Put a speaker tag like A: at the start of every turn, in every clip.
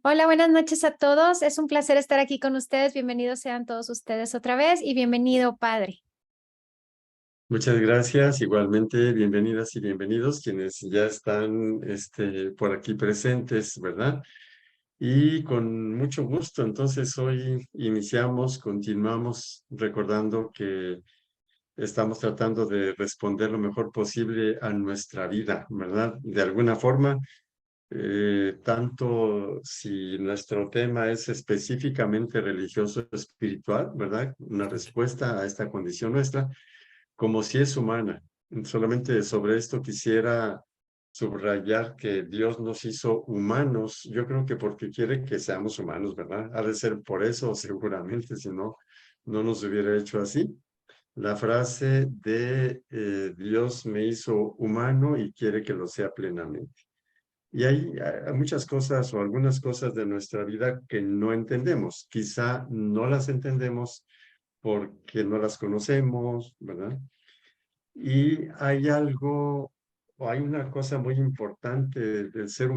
A: Hola, buenas noches a todos. Es un placer estar aquí con ustedes. Bienvenidos sean todos ustedes otra vez y bienvenido, padre.
B: Muchas gracias. Igualmente, bienvenidas y bienvenidos quienes ya están por aquí presentes, ¿verdad? Y con mucho gusto, entonces hoy continuamos recordando que estamos tratando de responder lo mejor posible a nuestra vida, ¿verdad? De alguna forma, tanto si nuestro tema es específicamente religioso espiritual, ¿verdad? Una respuesta a esta condición nuestra como si es humana. Solamente sobre esto quisiera subrayar que Dios nos hizo humanos. Yo creo que porque quiere que seamos humanos, ¿verdad? Ha de ser por eso, seguramente, si no, no nos hubiera hecho así. La frase de Dios me hizo humano y quiere que lo sea plenamente. Y hay muchas cosas o algunas cosas de nuestra vida que no entendemos. Quizá no las entendemos porque no las conocemos, ¿verdad? Y hay algo, o hay una cosa muy importante del ser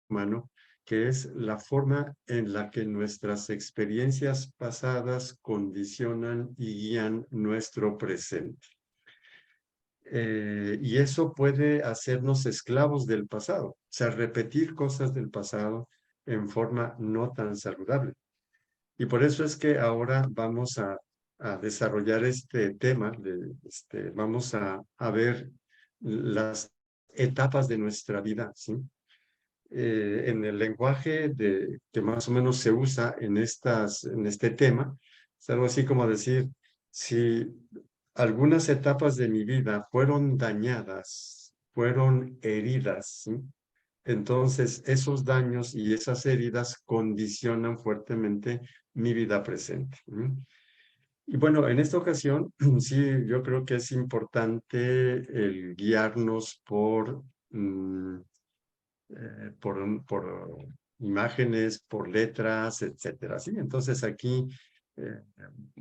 B: humano, que es la forma en la que nuestras experiencias pasadas condicionan y guían nuestro presente. Y eso puede hacernos esclavos del pasado, o sea, repetir cosas del pasado en forma no tan saludable. Y por eso es que ahora vamos a desarrollar este tema, vamos a ver las etapas de nuestra vida, ¿sí? En el lenguaje que más o menos se usa en este tema, es algo así como decir, si algunas etapas de mi vida fueron dañadas, fueron heridas, ¿sí? Entonces, esos daños y esas heridas condicionan fuertemente mi vida presente. Y bueno, en esta ocasión, sí, yo creo que es importante el guiarnos por imágenes, por letras, etcétera. ¿Sí? Entonces aquí eh,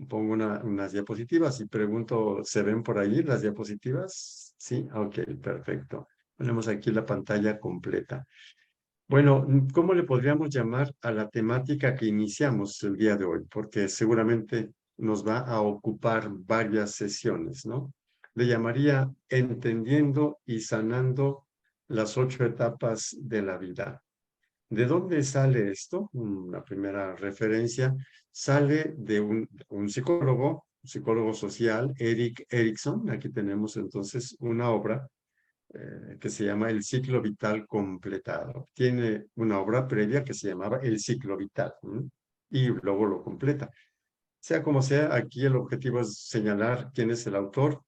B: pongo unas diapositivas y pregunto, ¿se ven por ahí las diapositivas? Sí, ok, perfecto. Ponemos aquí la pantalla completa. Bueno, ¿cómo le podríamos llamar a la temática que iniciamos el día de hoy? Porque seguramente nos va a ocupar varias sesiones, ¿no? Le llamaría Entendiendo y sanando las 8 etapas de la vida. ¿De dónde sale esto? La primera referencia sale de un psicólogo social, Erik Erikson. Aquí tenemos entonces una obra que se llama El ciclo vital completado. Tiene una obra previa que se llamaba El ciclo vital, y luego lo completa. Sea como sea, aquí el objetivo es señalar quién es el autor.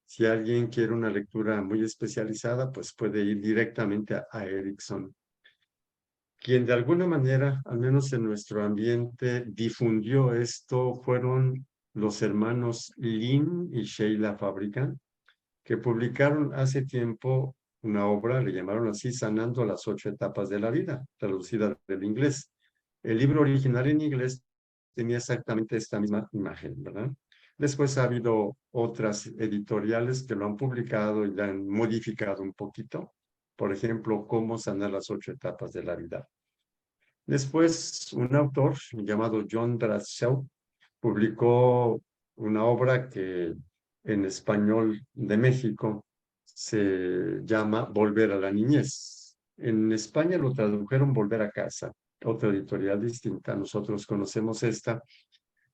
B: Si alguien quiere una lectura muy especializada, pues puede ir directamente a Erickson. Quien de alguna manera, al menos en nuestro ambiente, difundió esto fueron los hermanos Lynn y Sheila Fabricant, que publicaron hace tiempo una obra, le llamaron así, Sanando las 8 etapas de la vida, traducida del inglés. El libro original en inglés tenía exactamente esta misma imagen, ¿verdad? Después ha habido otras editoriales que lo han publicado y la han modificado un poquito. Por ejemplo, Cómo sanar las 8 etapas de la vida. Después, un autor llamado John Bradshaw publicó una obra que en español de México se llama Volver a la niñez. En España lo tradujeron Volver a casa, otra editorial distinta. Nosotros conocemos esta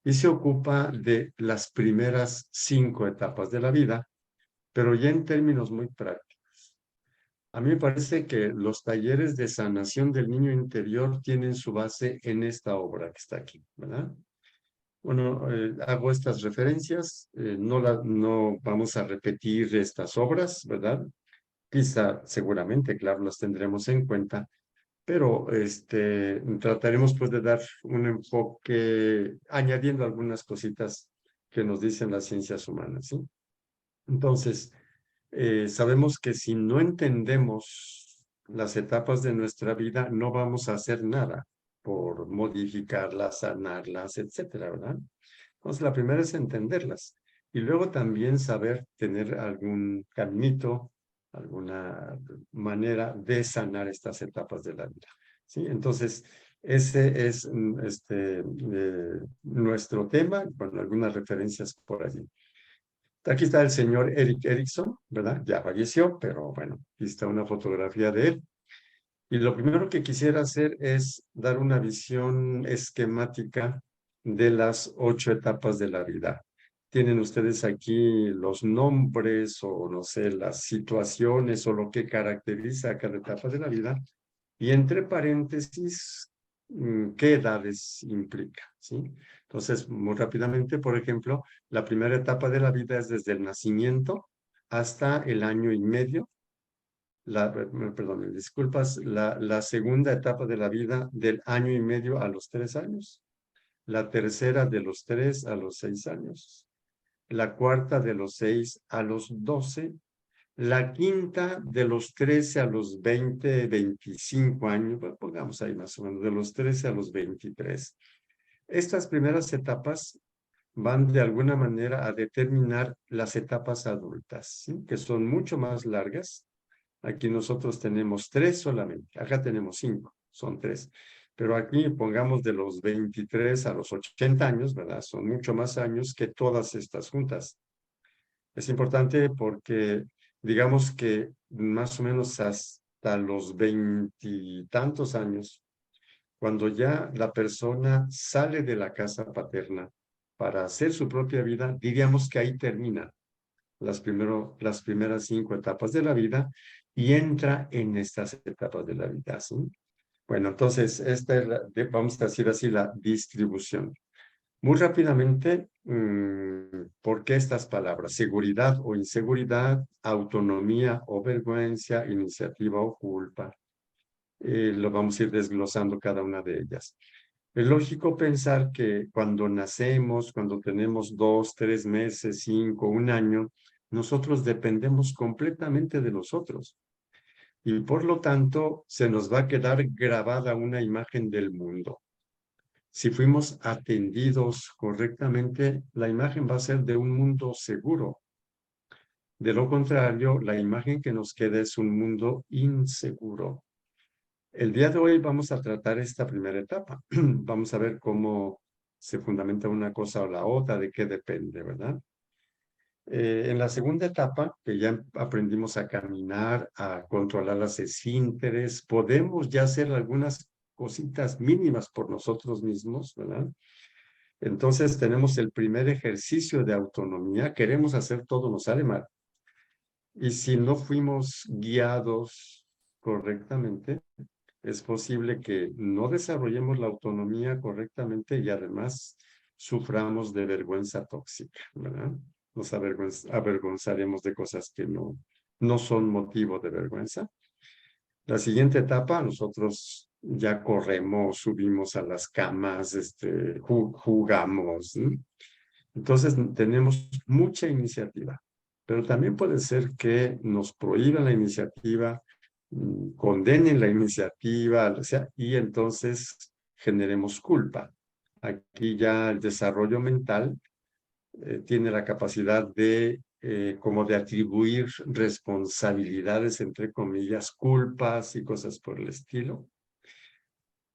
B: y se ocupa de las primeras 5 etapas de la vida, pero ya en términos muy prácticos. A mí me parece que los talleres de sanación del niño interior tienen su base en esta obra que está aquí, ¿verdad? Bueno, hago estas referencias, no vamos a repetir estas obras, ¿verdad? Quizá, seguramente, claro, las tendremos en cuenta, pero trataremos pues de dar un enfoque añadiendo algunas cositas que nos dicen las ciencias humanas, ¿sí? Entonces, sabemos que si no entendemos las etapas de nuestra vida, no vamos a hacer nada por modificarlas, sanarlas, etcétera, ¿verdad? Entonces, la primera es entenderlas y luego también saber tener algún caminito, alguna manera de sanar estas etapas de la vida. ¿Sí? Entonces, Ese es nuestro tema, con algunas referencias por allí. Aquí está el señor Erik Erikson, ¿verdad? Ya falleció, pero bueno, aquí está una fotografía de él. Y lo primero que quisiera hacer es dar una visión esquemática de las 8 etapas de la vida. Tienen ustedes aquí los nombres o no sé, las situaciones o lo que caracteriza cada etapa de la vida. Y entre paréntesis, ¿qué edades implica? ¿Sí? Entonces, muy rápidamente, por ejemplo, la primera etapa de la vida es desde el nacimiento hasta el año y medio. Perdón, me disculpas, la segunda etapa de la vida del año y medio a los 3 años, la tercera de los 3 a los 6 años, la cuarta de los 6 a los 12, la quinta de los 13 a los 20, 25 años, pues pongamos ahí más o menos, de los 13 a los 23. Estas primeras etapas van de alguna manera a determinar las etapas adultas, ¿sí? Que son mucho más largas. Aquí nosotros tenemos 3 solamente, acá tenemos 5, son 3. Pero aquí pongamos de los 23 a los 80 años, ¿verdad? Son mucho más años que todas estas juntas. Es importante porque digamos que más o menos hasta los 20 y tantos años, cuando ya la persona sale de la casa paterna para hacer su propia vida, diríamos que ahí termina las primeras 5 etapas de la vida y entra en estas etapas de la vida, ¿sí? Bueno, entonces, esta es vamos a decir así, la distribución. Muy rápidamente, ¿por qué estas palabras? Seguridad o inseguridad, autonomía o vergüenza, iniciativa o culpa. Lo vamos a ir desglosando cada una de ellas. Es lógico pensar que cuando nacemos, cuando tenemos 2, 3 meses, 5, un año, nosotros dependemos completamente de los otros. Y por lo tanto, se nos va a quedar grabada una imagen del mundo. Si fuimos atendidos correctamente, la imagen va a ser de un mundo seguro. De lo contrario, la imagen que nos queda es un mundo inseguro. El día de hoy vamos a tratar esta primera etapa. Vamos a ver cómo se fundamenta una cosa o la otra, de qué depende, ¿verdad? En la segunda etapa, que ya aprendimos a caminar, a controlar las esfínteres, podemos ya hacer algunas cositas mínimas por nosotros mismos, ¿verdad? Entonces tenemos el primer ejercicio de autonomía, queremos hacer todo, nos sale mal. Y si no fuimos guiados correctamente, es posible que no desarrollemos la autonomía correctamente y además suframos de vergüenza tóxica, ¿verdad? Nos avergonzaremos de cosas que no son motivo de vergüenza. La siguiente etapa, nosotros ya corremos, subimos a las camas, jugamos, ¿sí? Entonces tenemos mucha iniciativa, pero también puede ser que nos prohíban la iniciativa, condenen la iniciativa, o sea, y entonces generemos culpa. Aquí ya el desarrollo mental tiene la capacidad de como de atribuir responsabilidades, entre comillas, culpas y cosas por el estilo.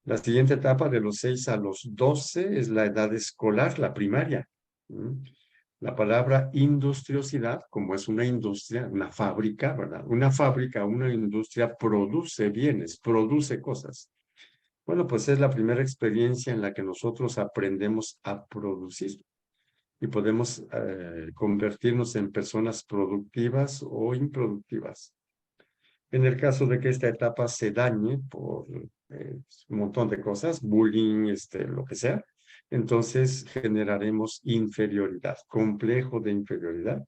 B: La siguiente etapa de los 6 a los 12 es la edad escolar, la primaria. La palabra industriosidad, como es una industria, una fábrica, ¿verdad? Una fábrica, una industria produce bienes, produce cosas. Bueno, pues es la primera experiencia en la que nosotros aprendemos a producir y podemos convertirnos en personas productivas o improductivas. En el caso de que esta etapa se dañe por un montón de cosas, bullying, lo que sea, entonces generaremos inferioridad, complejo de inferioridad.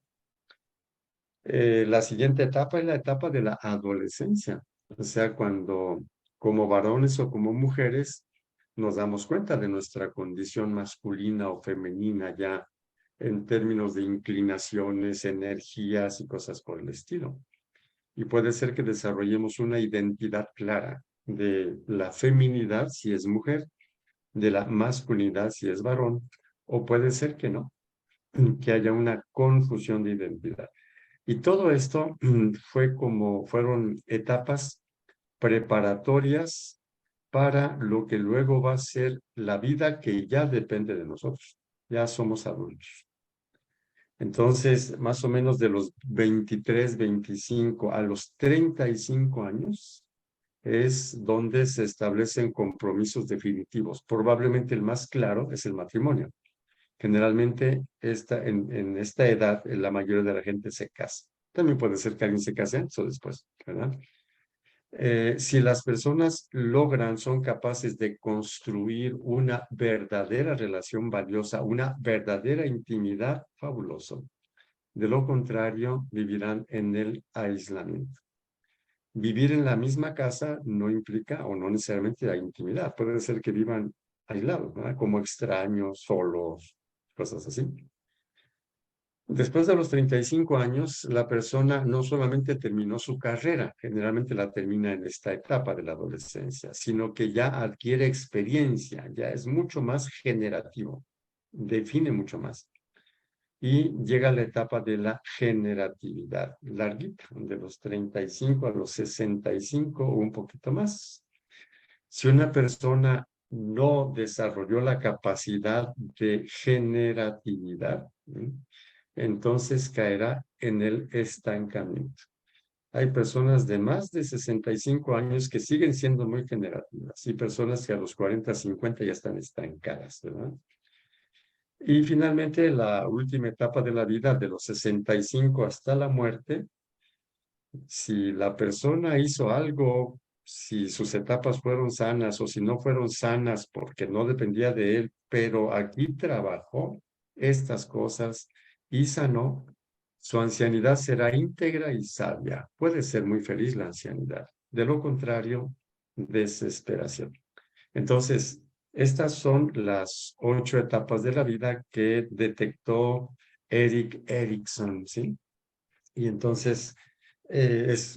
B: La siguiente etapa es la etapa de la adolescencia, o sea, cuando como varones o como mujeres nos damos cuenta de nuestra condición masculina o femenina ya en términos de inclinaciones, energías y cosas por el estilo. Y puede ser que desarrollemos una identidad clara de la feminidad si es mujer, de la masculinidad si es varón, o puede ser que no, que haya una confusión de identidad. Y todo esto fueron etapas preparatorias para lo que luego va a ser la vida que ya depende de nosotros. Ya somos adultos. Entonces, más o menos de los 23, 25 a los 35 años es donde se establecen compromisos definitivos. Probablemente el más claro es el matrimonio. Generalmente en esta edad la mayoría de la gente se casa. También puede ser que alguien se case antes o después, ¿verdad? Si las personas logran, son capaces de construir una verdadera relación valiosa, una verdadera intimidad, fabuloso. De lo contrario, vivirán en el aislamiento. Vivir en la misma casa no implica o no necesariamente la intimidad. Puede ser que vivan aislados, ¿verdad? Como extraños, solos, cosas así. Después de los 35 años, la persona no solamente terminó su carrera, generalmente la termina en esta etapa de la adolescencia, sino que ya adquiere experiencia, ya es mucho más generativo, define mucho más. Y llega a la etapa de la generatividad, larguita, de los 35 a los 65 o un poquito más. Si una persona no desarrolló la capacidad de generatividad, entonces caerá en el estancamiento. Hay personas de más de 65 años que siguen siendo muy generativas y personas que a los 40, 50 ya están estancadas, ¿verdad? Y finalmente, la última etapa de la vida, de los 65 hasta la muerte, si la persona hizo algo, si sus etapas fueron sanas o si no fueron sanas porque no dependía de él, pero aquí trabajó estas cosas y sanó, su ancianidad será íntegra y sabia. Puede ser muy feliz la ancianidad. De lo contrario, desesperación. Entonces, estas son las 8 etapas de la vida que detectó Erik Erikson, ¿sí? Y entonces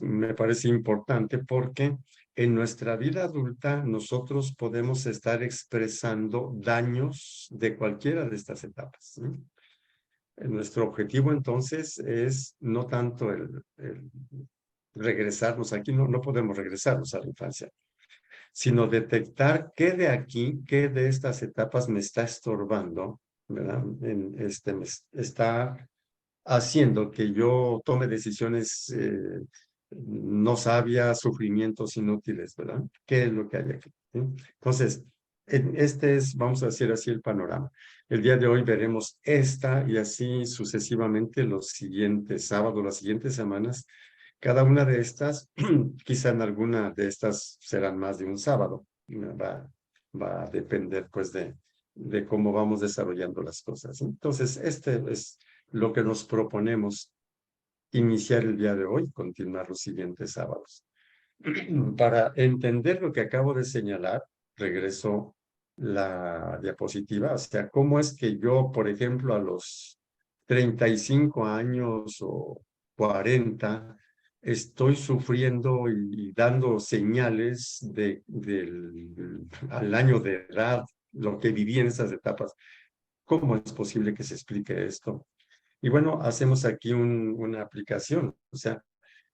B: me parece importante porque en nuestra vida adulta nosotros podemos estar expresando daños de cualquiera de estas etapas, ¿sí? Nuestro objetivo entonces es no tanto el regresarnos aquí, no podemos regresarnos a la infancia, sino detectar qué de aquí, qué de estas etapas me está estorbando, ¿verdad? Me está haciendo que yo tome decisiones no sabias, sufrimientos inútiles, ¿verdad? ¿Qué es lo que hay aquí? ¿Sí? Entonces, este es, vamos a decir así, el panorama. El día de hoy veremos esta y así sucesivamente los siguientes sábados, las siguientes semanas. Cada una de estas, quizá en alguna de estas serán más de un sábado. Va a depender pues de cómo vamos desarrollando las cosas. Entonces, este es lo que nos proponemos iniciar el día de hoy, continuar los siguientes sábados. Para entender lo que acabo de señalar, regreso la diapositiva, o sea, cómo es que yo, por ejemplo, a los 35 años o 40, estoy sufriendo y dando señales al año de edad, lo que viví en esas etapas. ¿Cómo es posible que se explique esto? Y bueno, hacemos aquí una aplicación, o sea,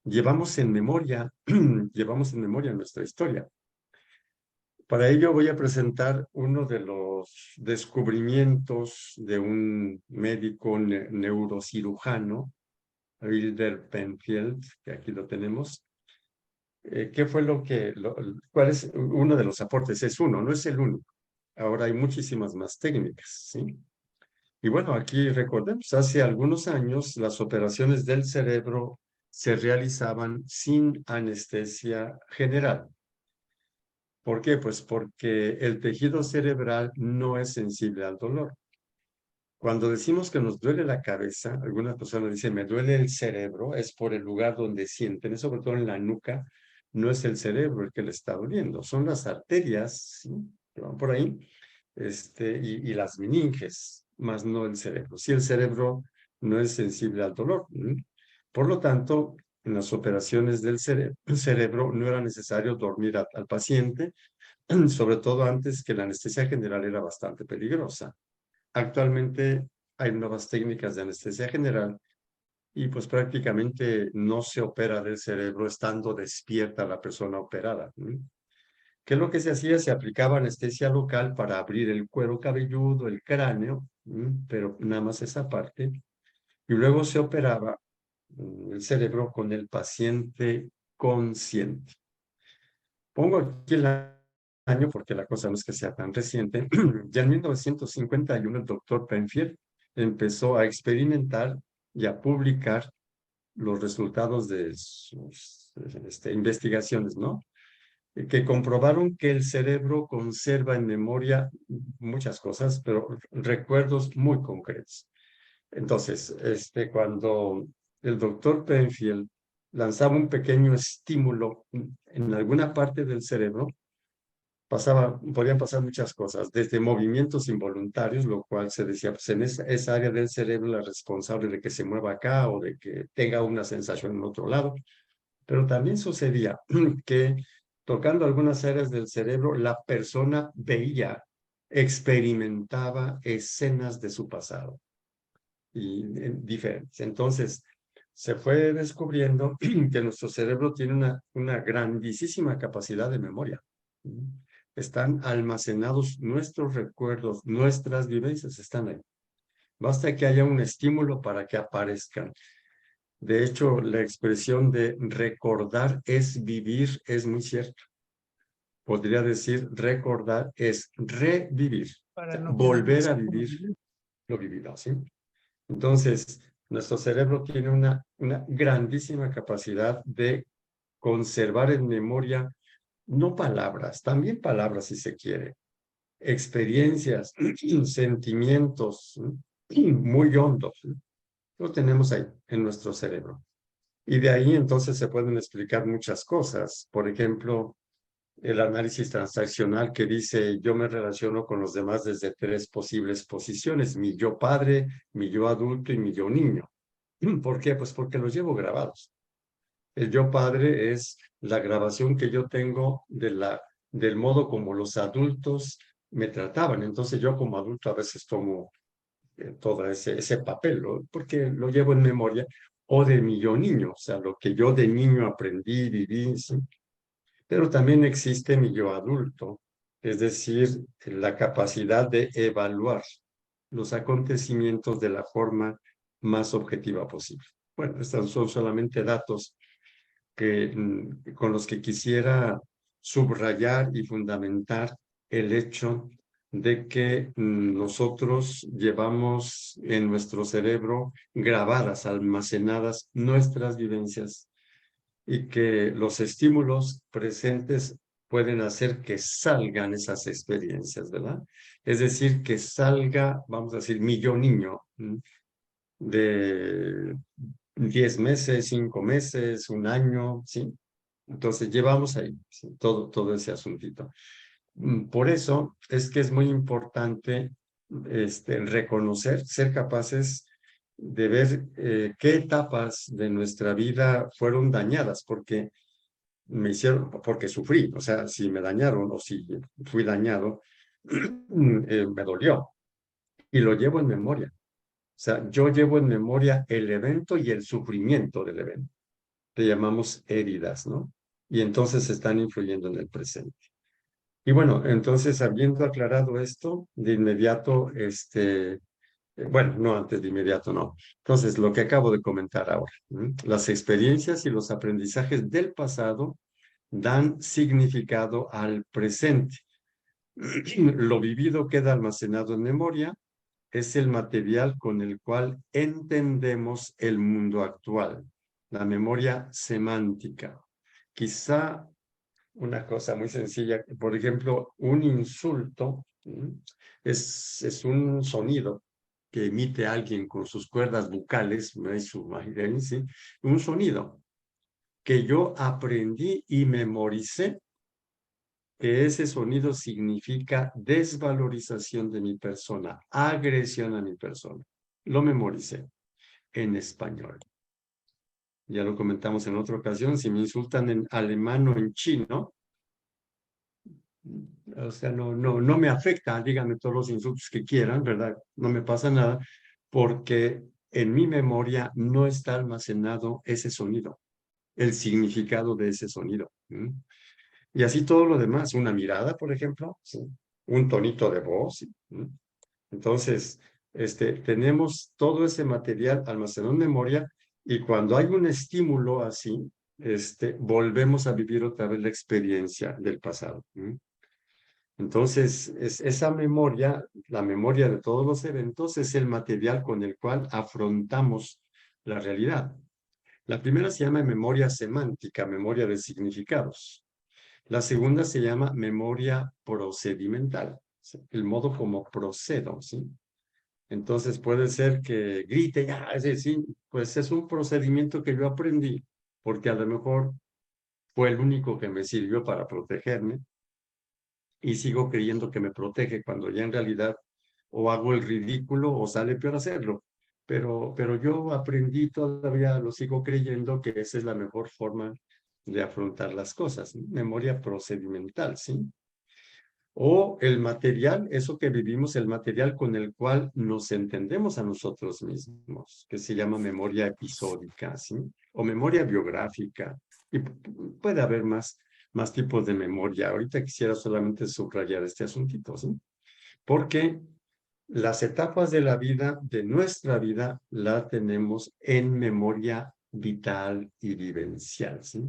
B: llevamos en memoria, llevamos en memoria nuestra historia. Para ello voy a presentar uno de los descubrimientos de un médico neurocirujano, Wilder Penfield, que aquí lo tenemos. ¿Qué fue cuál es uno de los aportes? Es uno, no es el único. Ahora hay muchísimas más técnicas, ¿sí? Y bueno, aquí recordemos, hace algunos años las operaciones del cerebro se realizaban sin anestesia general. ¿Por qué? Pues porque el tejido cerebral no es sensible al dolor. Cuando decimos que nos duele la cabeza, algunas personas dicen, me duele el cerebro, es por el lugar donde sienten, sobre todo en la nuca, no es el cerebro el que le está doliendo, son las arterias, ¿sí?, que van por ahí, y las meninges, más no el cerebro. Si el cerebro no es sensible al dolor. Por lo tanto, en las operaciones del cerebro no era necesario dormir al paciente, sobre todo antes que la anestesia general era bastante peligrosa. Actualmente hay nuevas técnicas de anestesia general y pues prácticamente no se opera del cerebro estando despierta la persona operada. ¿Qué es lo que se hacía? Se aplicaba anestesia local para abrir el cuero cabelludo, el cráneo, pero nada más esa parte, y luego se operaba el cerebro con el paciente consciente. Pongo aquí el año porque la cosa no es que sea tan reciente. Ya en 1951 el doctor Penfield empezó a experimentar y a publicar los resultados de sus investigaciones, ¿no? Que comprobaron que el cerebro conserva en memoria muchas cosas, pero recuerdos muy concretos. Entonces, cuando el doctor Penfield lanzaba un pequeño estímulo en alguna parte del cerebro, podían pasar muchas cosas, desde movimientos involuntarios, lo cual se decía, pues en esa área del cerebro la responsable de que se mueva acá o de que tenga una sensación en otro lado. Pero también sucedía que tocando algunas áreas del cerebro, la persona veía, experimentaba escenas de su pasado y diferentes. Entonces, se fue descubriendo que nuestro cerebro tiene una grandísima capacidad de memoria. Están almacenados nuestros recuerdos, nuestras vivencias están ahí. Basta que haya un estímulo para que aparezcan. De hecho, la expresión de recordar es vivir es muy cierta. Podría decir recordar es revivir, o sea, volver a vivir lo vivido, ¿sí? Entonces, nuestro cerebro tiene una grandísima capacidad de conservar en memoria, no palabras, también palabras si se quiere, experiencias, sentimientos muy hondos. Lo tenemos ahí en nuestro cerebro. Y de ahí entonces se pueden explicar muchas cosas. Por ejemplo, el análisis transaccional que dice yo me relaciono con los demás desde tres posibles posiciones, mi yo padre, mi yo adulto y mi yo niño. ¿Por qué? Pues porque los llevo grabados. El yo padre es la grabación que yo tengo del modo como los adultos me trataban. Entonces yo como adulto a veces tomo todo ese papel, ¿no? Porque lo llevo en memoria, o de mi yo niño, o sea, lo que yo de niño aprendí, viví, ¿sí? Pero también existe mi yo adulto, es decir, la capacidad de evaluar los acontecimientos de la forma más objetiva posible. Bueno, estos son solamente datos con los que quisiera subrayar y fundamentar el hecho de que nosotros llevamos en nuestro cerebro grabadas, almacenadas nuestras vivencias y que los estímulos presentes pueden hacer que salgan esas experiencias, ¿verdad? Es decir, que salga, vamos a decir, mi yo niño de 10 meses, 5 meses, un año, ¿sí? Entonces llevamos ahí, ¿sí? Todo ese asuntito. Por eso es que es muy importante reconocer, ser capaces de ver qué etapas de nuestra vida fueron dañadas, porque porque sufrí, o sea, si me dañaron o si fui dañado, me dolió y lo llevo en memoria. O sea, yo llevo en memoria el evento y el sufrimiento del evento. Le llamamos heridas, ¿no? Y entonces están influyendo en el presente. Y bueno, entonces habiendo aclarado esto, de inmediato, bueno, no antes de inmediato, no. Entonces, lo que acabo de comentar ahora, las experiencias y los aprendizajes del pasado dan significado al presente. Lo vivido queda almacenado en memoria, es el material con el cual entendemos el mundo actual, la memoria semántica. Quizá una cosa muy sencilla, por ejemplo, un insulto es un sonido que emite alguien con sus cuerdas vocales, ¿sí? Un sonido que yo aprendí y memoricé, que ese sonido significa desvalorización de mi persona, agresión a mi persona. Lo memoricé en español. Ya lo comentamos en otra ocasión, si me insultan en alemán o en chino, o sea, no me afecta, díganme todos los insultos que quieran, ¿verdad? No me pasa nada, porque en mi memoria no está almacenado ese sonido, el significado de ese sonido. Y así todo lo demás, una mirada, por ejemplo, ¿sí? Un tonito de voz, ¿sí? Entonces, tenemos todo ese material almacenado en memoria y cuando hay un estímulo así, volvemos a vivir otra vez la experiencia del pasado. Entonces, esa memoria, la memoria de todos los eventos, es el material con el cual afrontamos la realidad. La primera se llama memoria semántica, memoria de significados. La segunda se llama memoria procedimental, ¿sí? El modo como procedo, ¿sí? Entonces puede ser que grite, ya, es decir, pues es un procedimiento que yo aprendí, porque a lo mejor fue el único que me sirvió para protegerme y sigo creyendo que me protege cuando ya en realidad o hago el ridículo o sale peor hacerlo. Pero yo aprendí, todavía lo sigo creyendo que esa es la mejor forma de afrontar las cosas, ¿no? Memoria procedimental, ¿sí? O el material, eso que vivimos, el material con el cual nos entendemos a nosotros mismos, que se llama memoria episódica, ¿sí? O memoria biográfica. Y puede haber más tipos de memoria. Ahorita quisiera solamente subrayar este asuntito, ¿sí? Porque las etapas de la vida, de nuestra vida, la tenemos en memoria vital y vivencial, ¿sí?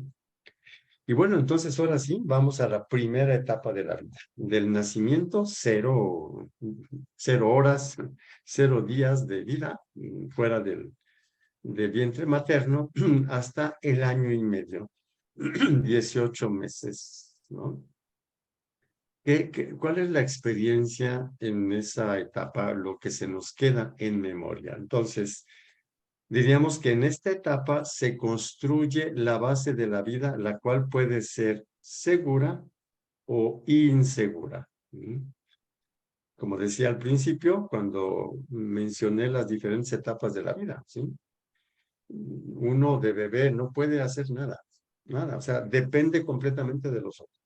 B: Y bueno, entonces ahora sí, vamos a la primera etapa de la vida. Del nacimiento, 0 horas, 0 días de vida fuera del vientre materno hasta el año y medio, 18 meses, ¿no? ¿Cuál es la experiencia en esa etapa, lo que se nos queda en memoria? Entonces, diríamos que en esta etapa se construye la base de la vida, la cual puede ser segura o insegura. Como decía al principio, cuando mencioné las diferentes etapas de la vida, ¿sí? Uno de bebé no puede hacer nada, nada, o sea, depende completamente de los otros.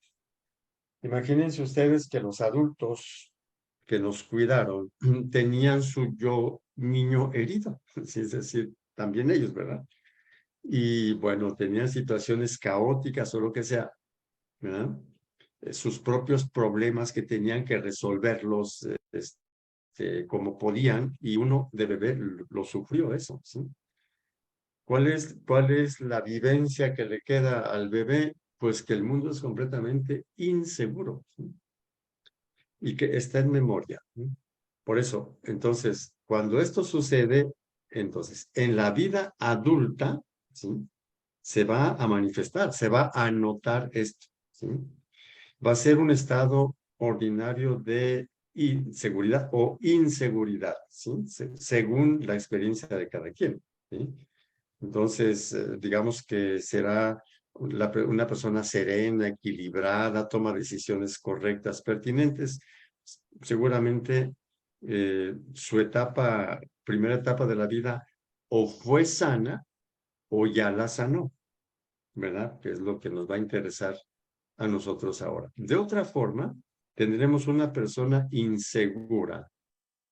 B: Imagínense ustedes que los adultos que nos cuidaron tenían su yo niño herido, ¿sí? Es decir, también ellos, ¿verdad? Y bueno, tenían situaciones caóticas o lo que sea, ¿verdad? Sus propios problemas que tenían que resolverlos como podían, y uno de bebé lo sufrió eso, ¿sí? ¿Cuál es la vivencia que le queda al bebé? Pues que el mundo es completamente inseguro, ¿sí? Y que está en memoria, ¿sí? Por eso, entonces, cuando esto sucede, entonces, en la vida adulta, ¿sí? Se va a manifestar, se va a notar esto, ¿sí? Va a ser un estado ordinario de inseguridad o inseguridad, ¿sí? Según la experiencia de cada quien, ¿sí? Entonces, digamos que será una persona serena, equilibrada, toma decisiones correctas, pertinentes. Seguramente su primera etapa de la vida, o fue sana o ya la sanó, ¿verdad? Que es lo que nos va a interesar a nosotros ahora. De otra forma, tendremos una persona insegura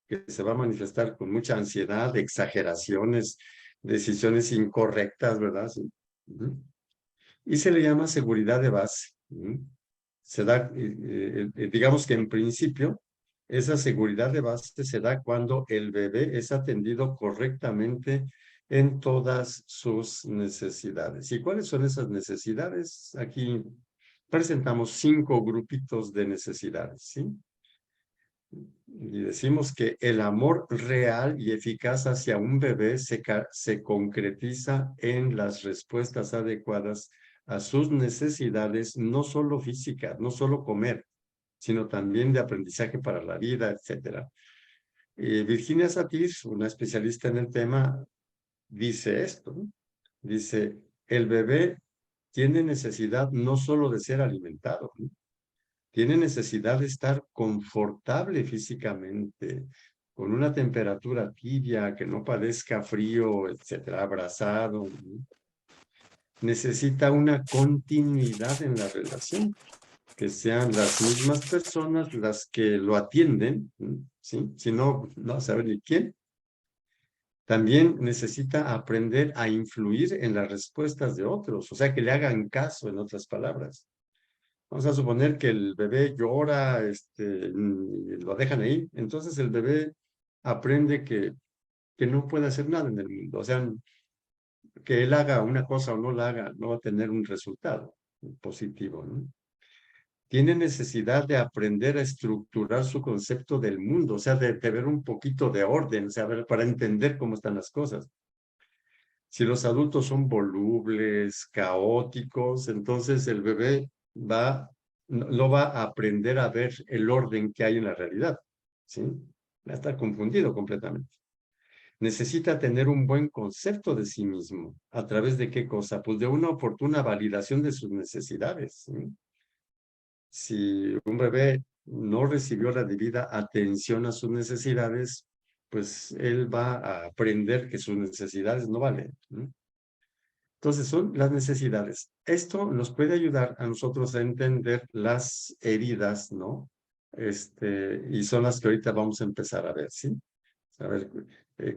B: que se va a manifestar con mucha ansiedad, exageraciones, decisiones incorrectas, ¿verdad? Sí. Y se le llama seguridad de base. Se da, digamos que en principio, esa seguridad de base se da cuando el bebé es atendido correctamente en todas sus necesidades. ¿Y cuáles son esas necesidades? Aquí presentamos 5 grupitos de necesidades, ¿sí? Y decimos que el amor real y eficaz hacia un bebé se concretiza en las respuestas adecuadas a sus necesidades, no solo físicas, no solo comer, sino también de aprendizaje para la vida, etc. Virginia Satir, una especialista en el tema, dice esto, ¿no? Dice, el bebé tiene necesidad no solo de ser alimentado, ¿no? Tiene necesidad de estar confortable físicamente, con una temperatura tibia, que no padezca frío, etcétera, abrazado, ¿no? Necesita una continuidad en la relación, que sean las mismas personas las que lo atienden, ¿sí? Si no, no sabe ni quién. También necesita aprender a influir en las respuestas de otros, o sea, que le hagan caso, en otras palabras. Vamos a suponer que el bebé llora, y lo dejan ahí. Entonces el bebé aprende que no puede hacer nada en el mundo. O sea, que él haga una cosa o no la haga, no va a tener un resultado positivo, ¿no? Tiene necesidad de aprender a estructurar su concepto del mundo, o sea, de ver un poquito de orden, o sea, para entender cómo están las cosas. Si los adultos son volubles, caóticos, entonces el bebé no va a aprender a ver el orden que hay en la realidad, ¿sí? Va a estar confundido completamente. Necesita tener un buen concepto de sí mismo. ¿A través de qué cosa? Pues de una oportuna validación de sus necesidades, ¿sí? Si un bebé no recibió la debida atención a sus necesidades, pues él va a aprender que sus necesidades no valen, ¿no? Entonces son las necesidades. Esto nos puede ayudar a nosotros a entender las heridas, ¿no? Y son las que ahorita vamos a empezar a ver, ¿sí? A ver,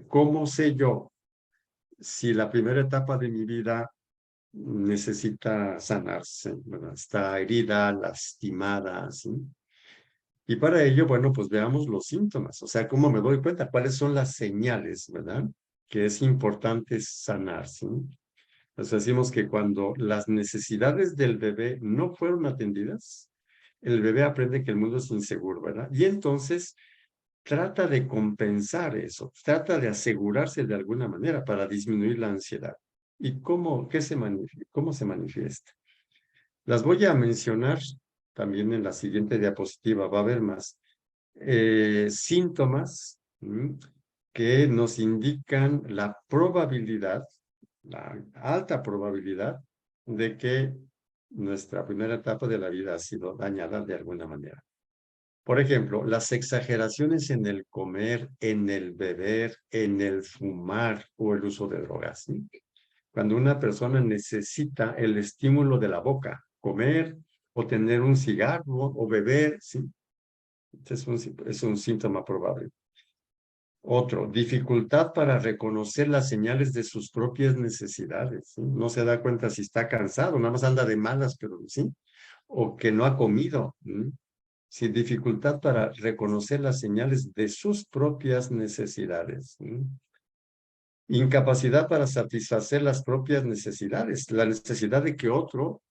B: ¿cómo sé yo si la primera etapa de mi vida necesita sanarse, ¿verdad? Está herida, lastimada, ¿sí? Y para ello, bueno, pues veamos los síntomas, o sea, cómo me doy cuenta, cuáles son las señales, ¿verdad? Que es importante sanar, ¿sí? Nos decimos que cuando las necesidades del bebé no fueron atendidas, el bebé aprende que el mundo es inseguro, ¿verdad? Y entonces trata de compensar eso, trata de asegurarse de alguna manera para disminuir la ansiedad. ¿Y cómo se manifiesta? Las voy a mencionar también en la siguiente diapositiva, va a haber más síntomas que nos indican la probabilidad, la alta probabilidad de que nuestra primera etapa de la vida ha sido dañada de alguna manera. Por ejemplo, las exageraciones en el comer, en el beber, en el fumar o el uso de drogas, ¿sí? Cuando una persona necesita el estímulo de la boca, comer o tener un cigarro o beber, ¿sí? Es un síntoma probable. Otro, dificultad para reconocer las señales de sus propias necesidades, ¿sí? No se da cuenta si está cansado, nada más anda de malas, pero sí, o que no ha comido, ¿sí? Sin dificultad para reconocer las señales de sus propias necesidades, ¿sí? Incapacidad para satisfacer las propias necesidades, la necesidad de que otro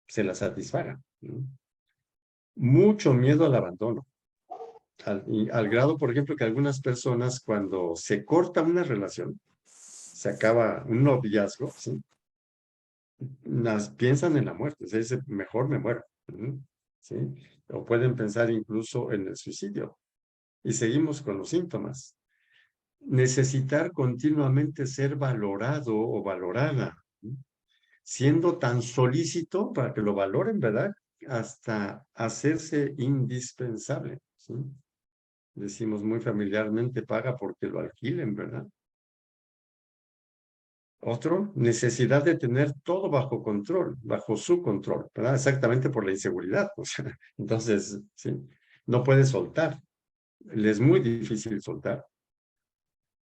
B: se la satisfaga, ¿sí? Mucho miedo al abandono. Al grado, por ejemplo, que algunas personas cuando se corta una relación, se acaba un noviazgo, ¿sí? Piensan en la muerte, se dice, mejor me muero, ¿sí? O pueden pensar incluso en el suicidio. Y seguimos con los síntomas. Necesitar continuamente ser valorado o valorada, ¿sí? Siendo tan solícito para que lo valoren, ¿verdad? Hasta hacerse indispensable, ¿sí? Decimos muy familiarmente, paga porque lo alquilen, ¿verdad? Otro, necesidad de tener todo bajo control, bajo su control, ¿verdad? Exactamente por la inseguridad. O sea, entonces, sí, no puede soltar. Le es muy difícil soltar.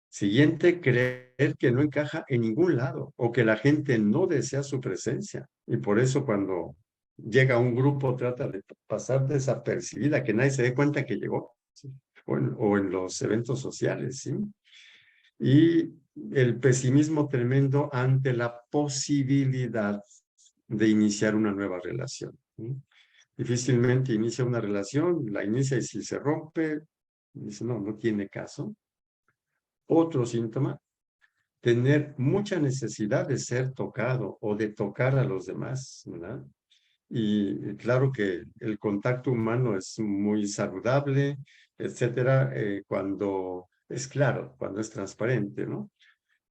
B: Siguiente, creer que no encaja en ningún lado o que la gente no desea su presencia. Y por eso cuando llega un grupo trata de pasar desapercibida, que nadie se dé cuenta que llegó, ¿sí? O en los eventos sociales, ¿sí? Y el pesimismo tremendo ante la posibilidad de iniciar una nueva relación, ¿sí? Difícilmente inicia una relación, la inicia y si se rompe, dice, no, no tiene caso. Otro síntoma, tener mucha necesidad de ser tocado o de tocar a los demás, ¿verdad? Y claro que el contacto humano es muy saludable, etcétera, cuando es claro, cuando es transparente, ¿no?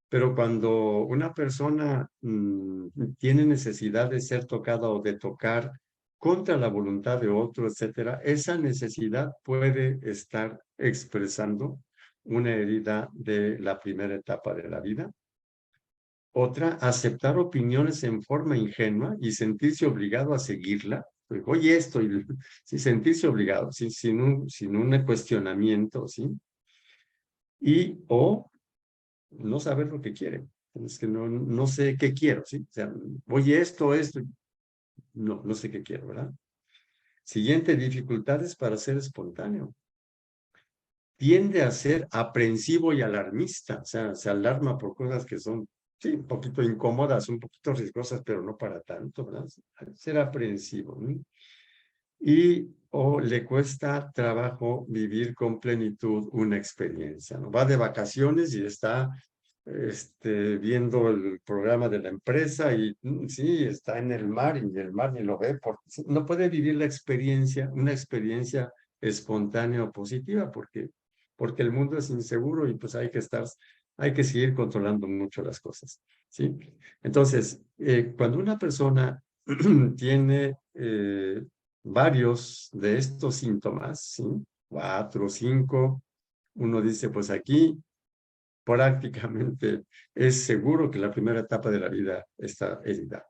B: Pero cuando una persona tiene necesidad de ser tocada o de tocar contra la voluntad de otro, etcétera, esa necesidad puede estar expresando una herida de la primera etapa de la vida. Otra, aceptar opiniones en forma ingenua y sentirse obligado a seguirla. Oye, esto, y sí, sentirse obligado, sin un cuestionamiento, ¿sí? O no saber lo que quiere. Es que no sé qué quiero, ¿sí? O sea, oye, esto, no sé qué quiero, ¿verdad? Siguiente, dificultades para ser espontáneo. Tiende a ser aprensivo y alarmista, o sea, se alarma por cosas que son, sí, un poquito incómodas, un poquito riesgosas, pero no para tanto, ¿verdad? Ser aprensivo, ¿no? Y o le cuesta trabajo vivir con plenitud una experiencia, ¿no? Va de vacaciones y está viendo el programa de la empresa y sí, está en el mar y el mar ni lo ve, porque no puede vivir la experiencia, una experiencia espontánea o positiva, porque el mundo es inseguro y pues hay que seguir controlando mucho las cosas, ¿sí? Entonces, cuando una persona tiene varios de estos síntomas, ¿sí? 4, 5, uno dice, pues aquí prácticamente es seguro que la primera etapa de la vida está herida.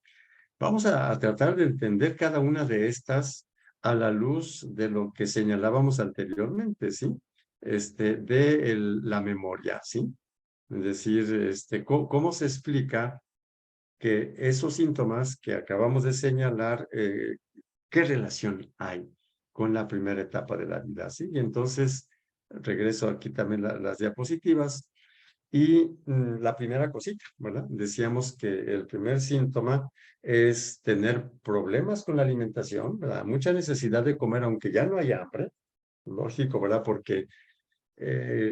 B: Vamos a tratar de entender cada una de estas a la luz de lo que señalábamos anteriormente, ¿sí? La memoria, ¿sí? Es decir, ¿cómo se explica que esos síntomas que acabamos de señalar, qué relación hay con la primera etapa de la vida, ¿sí? Y entonces, regreso aquí también las diapositivas. Y la primera cosita, ¿verdad? Decíamos que el primer síntoma es tener problemas con la alimentación, ¿verdad? Mucha necesidad de comer, aunque ya no hay hambre, lógico, ¿verdad? Porque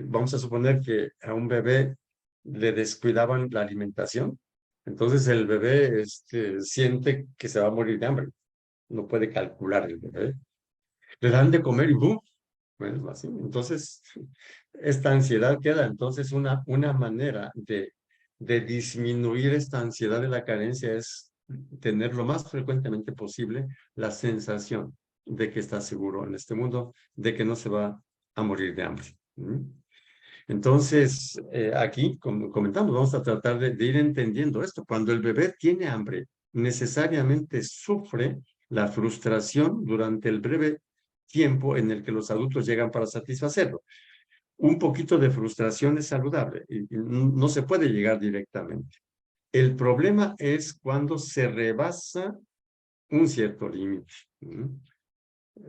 B: vamos a suponer que a un bebé le descuidaban la alimentación, entonces el bebé siente que se va a morir de hambre, no puede calcular el bebé. Le dan de comer y ¡bum! Bueno, así. Entonces, esta ansiedad queda. Entonces, una manera de disminuir esta ansiedad de la carencia es tener lo más frecuentemente posible la sensación de que está seguro en este mundo, de que no se va a morir de hambre. Entonces, aquí, como comentamos, vamos a tratar de ir entendiendo esto. Cuando el bebé tiene hambre, necesariamente sufre la frustración durante el breve tiempo en el que los adultos llegan para satisfacerlo. Un poquito de frustración es saludable y no se puede llegar directamente. El problema es cuando se rebasa un cierto límite.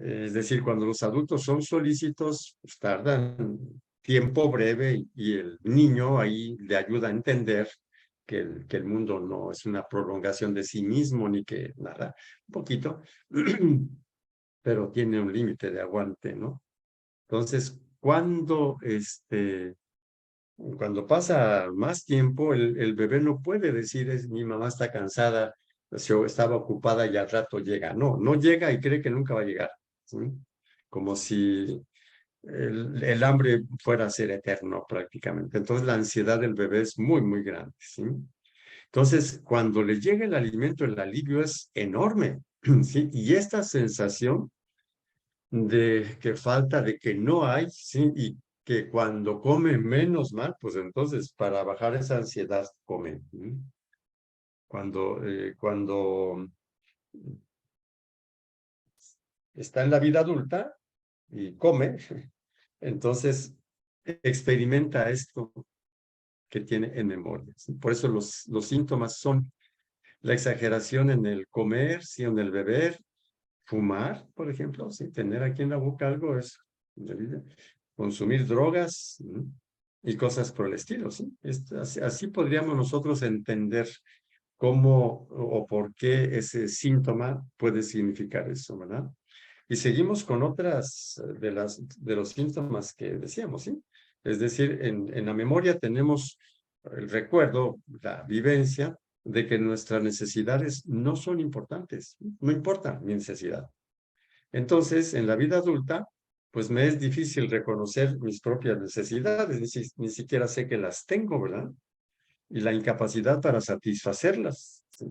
B: Es decir, cuando los adultos son solícitos, pues tardan tiempo breve y el niño ahí le ayuda a entender que el mundo no es una prolongación de sí mismo ni que nada, un poquito, pero tiene un límite de aguante, ¿no? Entonces, cuando pasa más tiempo, el bebé no puede decir, mi mamá está cansada, yo estaba ocupada y al rato llega. No, no llega y cree que nunca va a llegar, ¿sí? Como si el hambre fuera a ser eterno prácticamente. Entonces, la ansiedad del bebé es muy, muy grande, ¿sí? Entonces, cuando le llega el alimento, el alivio es enorme, ¿sí? Y esta sensación de que falta, de que no hay, ¿sí? Y que cuando come menos mal, pues entonces para bajar esa ansiedad come. ¿Sí? Cuando está en la vida adulta y come, entonces experimenta esto que tiene en memoria. ¿Sí? Por eso los síntomas son la exageración en el comer, sí, en el beber, fumar, por ejemplo, sí, tener aquí en la boca algo es consumir drogas y cosas por el estilo, ¿sí? Así podríamos nosotros entender cómo o por qué ese síntoma puede significar eso, ¿verdad? Y seguimos con otras de los síntomas que decíamos, ¿sí? Es decir, en la memoria tenemos el recuerdo, la vivencia de que nuestras necesidades no son importantes, no importa mi necesidad. Entonces, en la vida adulta, pues me es difícil reconocer mis propias necesidades, ni siquiera sé que las tengo, ¿verdad? Y la incapacidad para satisfacerlas. ¿Sí?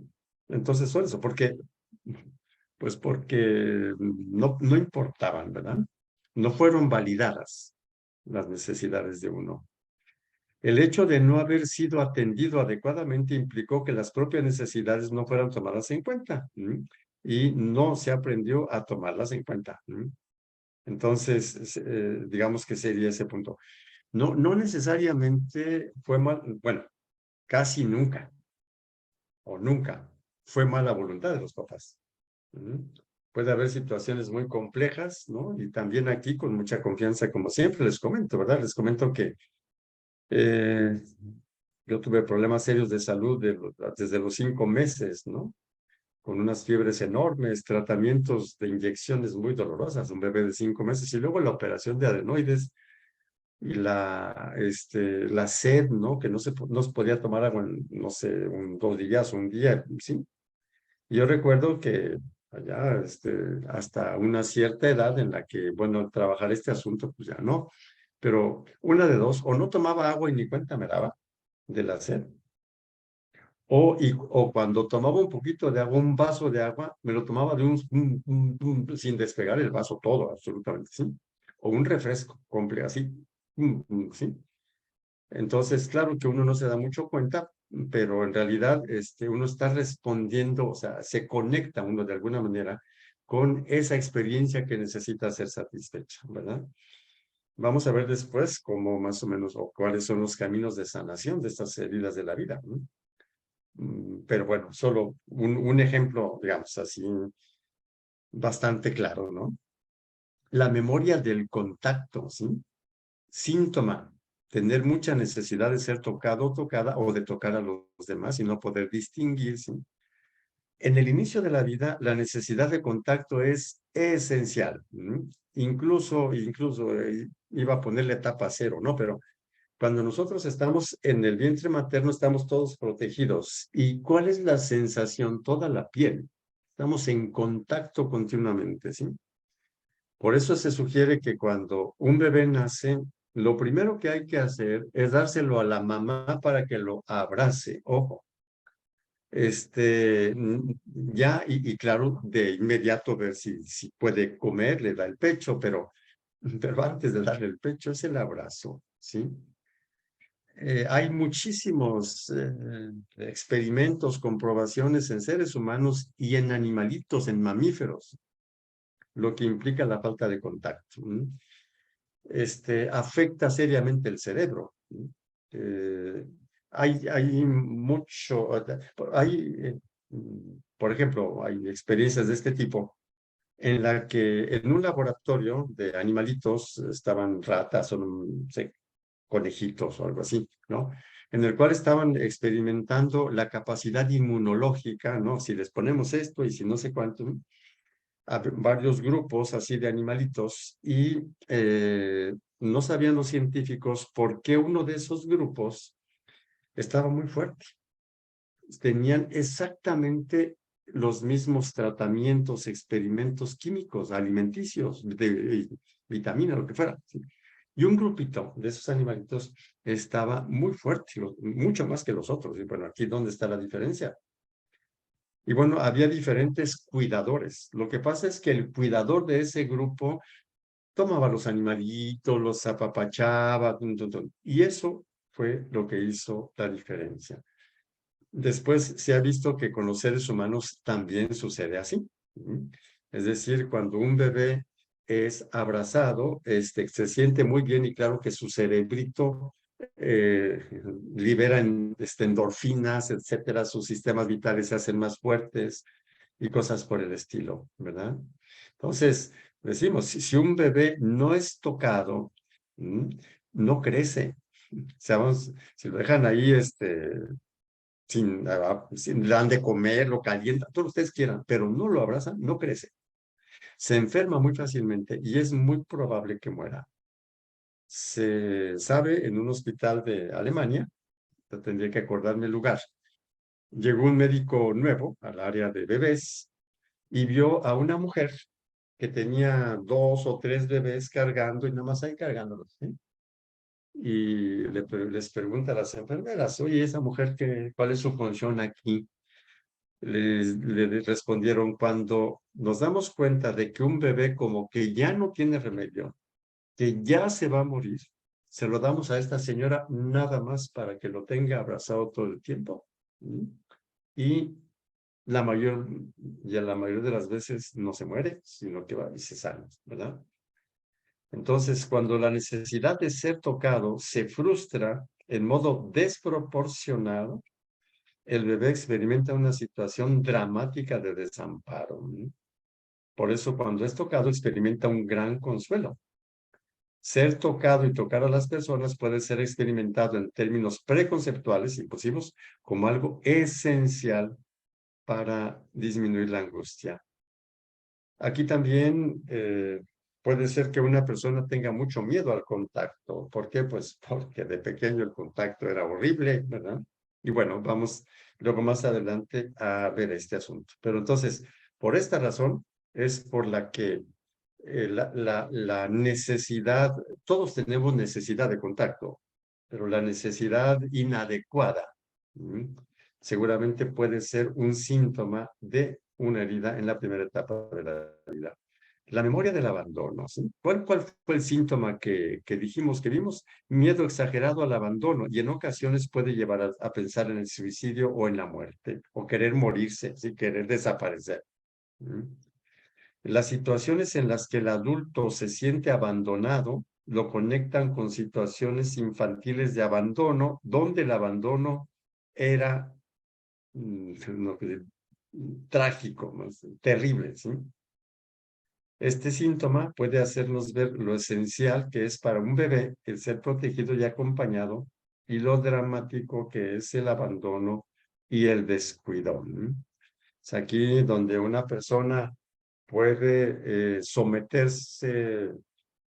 B: Entonces, son eso, pues porque no importaban, ¿verdad? No fueron validadas las necesidades de uno. El hecho de no haber sido atendido adecuadamente implicó que las propias necesidades no fueran tomadas en cuenta, y no se aprendió a tomarlas en cuenta. Entonces, digamos que sería ese punto. No necesariamente fue mal, bueno, casi nunca o nunca fue mala voluntad de los papás. puede haber situaciones muy complejas, ¿no? Y también aquí con mucha confianza, como siempre les comento, ¿verdad? Les comento que eh, yo tuve problemas serios de salud desde los 5 meses, ¿no? Con unas fiebres enormes, tratamientos de inyecciones muy dolorosas, un bebé de 5 meses, y luego la operación de adenoides y la sed, ¿no? Que no se podía tomar agua en, no sé, 2 días, un día, ¿sí? Y yo recuerdo que allá, hasta una cierta edad en la que, bueno, trabajar este asunto, pues ya no, pero una de dos, o no tomaba agua y ni cuenta me daba de la sed, o cuando tomaba un poquito de agua, un vaso de agua, me lo tomaba de sin despegar el vaso todo, absolutamente, ¿sí? O un refresco, completo, así, ¿sí? Entonces, claro que uno no se da mucho cuenta, pero en realidad uno está respondiendo, o sea, se conecta uno de alguna manera con esa experiencia que necesita ser satisfecha, ¿verdad? Vamos a ver después cómo más o menos, o cuáles son los caminos de sanación de estas heridas de la vida, ¿no? Pero bueno, solo un ejemplo, digamos así, bastante claro, ¿no? La memoria del contacto, ¿sí? Síntoma, tener mucha necesidad de ser tocado o tocada o de tocar a los demás y no poder distinguir, ¿sí? En el inicio de la vida, la necesidad de contacto es esencial. Incluso, iba a ponerle etapa cero, ¿no? Pero cuando nosotros estamos en el vientre materno, estamos todos protegidos. ¿Y cuál es la sensación? Toda la piel. Estamos en contacto continuamente, ¿sí? Por eso se sugiere que cuando un bebé nace, lo primero que hay que hacer es dárselo a la mamá para que lo abrace. Ojo, ya, y claro, de inmediato ver si puede comer, le da el pecho, pero antes de darle el pecho es el abrazo, ¿sí? Hay muchísimos experimentos, comprobaciones en seres humanos y en animalitos, en mamíferos, lo que implica la falta de contacto. Afecta seriamente el cerebro. Eh, hay mucho, por ejemplo, hay experiencias de este tipo en la que en un laboratorio de animalitos estaban ratas o no sé, conejitos o algo así, ¿no? En el cual estaban experimentando la capacidad inmunológica, ¿no? Si les ponemos esto y si no sé cuánto, ¿no? A varios grupos así de animalitos y no sabían los científicos por qué uno de esos grupos estaba muy fuerte. Tenían exactamente los mismos tratamientos, experimentos químicos, alimenticios, de vitamina, lo que fuera, ¿sí? Y un grupito de esos animalitos estaba muy fuerte, mucho más que los otros. Y bueno, aquí ¿dónde está la diferencia? Y bueno, había diferentes cuidadores. Lo que pasa es que el cuidador de ese grupo tomaba los animalitos, los apapachaba, y eso fue lo que hizo la diferencia. Después se ha visto que con los seres humanos también sucede así. Es decir, cuando un bebé es abrazado, se siente muy bien y claro que su cerebrito eh, libera endorfinas, etcétera, sus sistemas vitales se hacen más fuertes y cosas por el estilo, ¿verdad? Entonces, decimos, si un bebé no es tocado, no crece. O sea, si lo dejan ahí, sin le dan de comer, lo calientan, todo lo que ustedes quieran, pero no lo abrazan, no crece. Se enferma muy fácilmente y es muy probable que muera. Se sabe en un hospital de Alemania, tendría que acordarme el lugar, llegó un médico nuevo al área de bebés y vio a una mujer que tenía 2 o 3 bebés cargando y nada más ahí cargándolos, ¿sí? Y les pregunta a las enfermeras, oye, esa mujer, ¿cuál es su función aquí? Le respondieron, cuando nos damos cuenta de que un bebé como que ya no tiene remedio, que ya se va a morir, se lo damos a esta señora nada más para que lo tenga abrazado todo el tiempo. Y la mayor, ya la mayoría de las veces no se muere, sino que va y se sana, ¿verdad? Entonces, cuando la necesidad de ser tocado se frustra en modo desproporcionado, el bebé experimenta una situación dramática de desamparo. Por eso cuando es tocado experimenta un gran consuelo. Ser tocado y tocar a las personas puede ser experimentado en términos preconceptuales, impulsivos, como algo esencial para disminuir la angustia. Aquí también puede ser que una persona tenga mucho miedo al contacto. ¿Por qué? Pues porque de pequeño el contacto era horrible, ¿verdad? Y bueno, vamos luego más adelante a ver este asunto. Pero entonces, por esta razón es por la que la necesidad, todos tenemos necesidad de contacto, pero la necesidad inadecuada seguramente puede ser un síntoma de una herida en la primera etapa de la vida. La memoria del abandono, ¿sí? ¿Cuál fue el síntoma que dijimos que vimos? Miedo exagerado al abandono y en ocasiones puede llevar a pensar en el suicidio o en la muerte o querer morirse, ¿sí? Querer desaparecer. ¿Mm? Las situaciones en las que el adulto se siente abandonado lo conectan con situaciones infantiles de abandono, donde el abandono era no, trágico, ¿no? Terrible, ¿sí? Este síntoma puede hacernos ver lo esencial que es para un bebé el ser protegido y acompañado y lo dramático que es el abandono y el descuido. Es aquí donde una persona puede someterse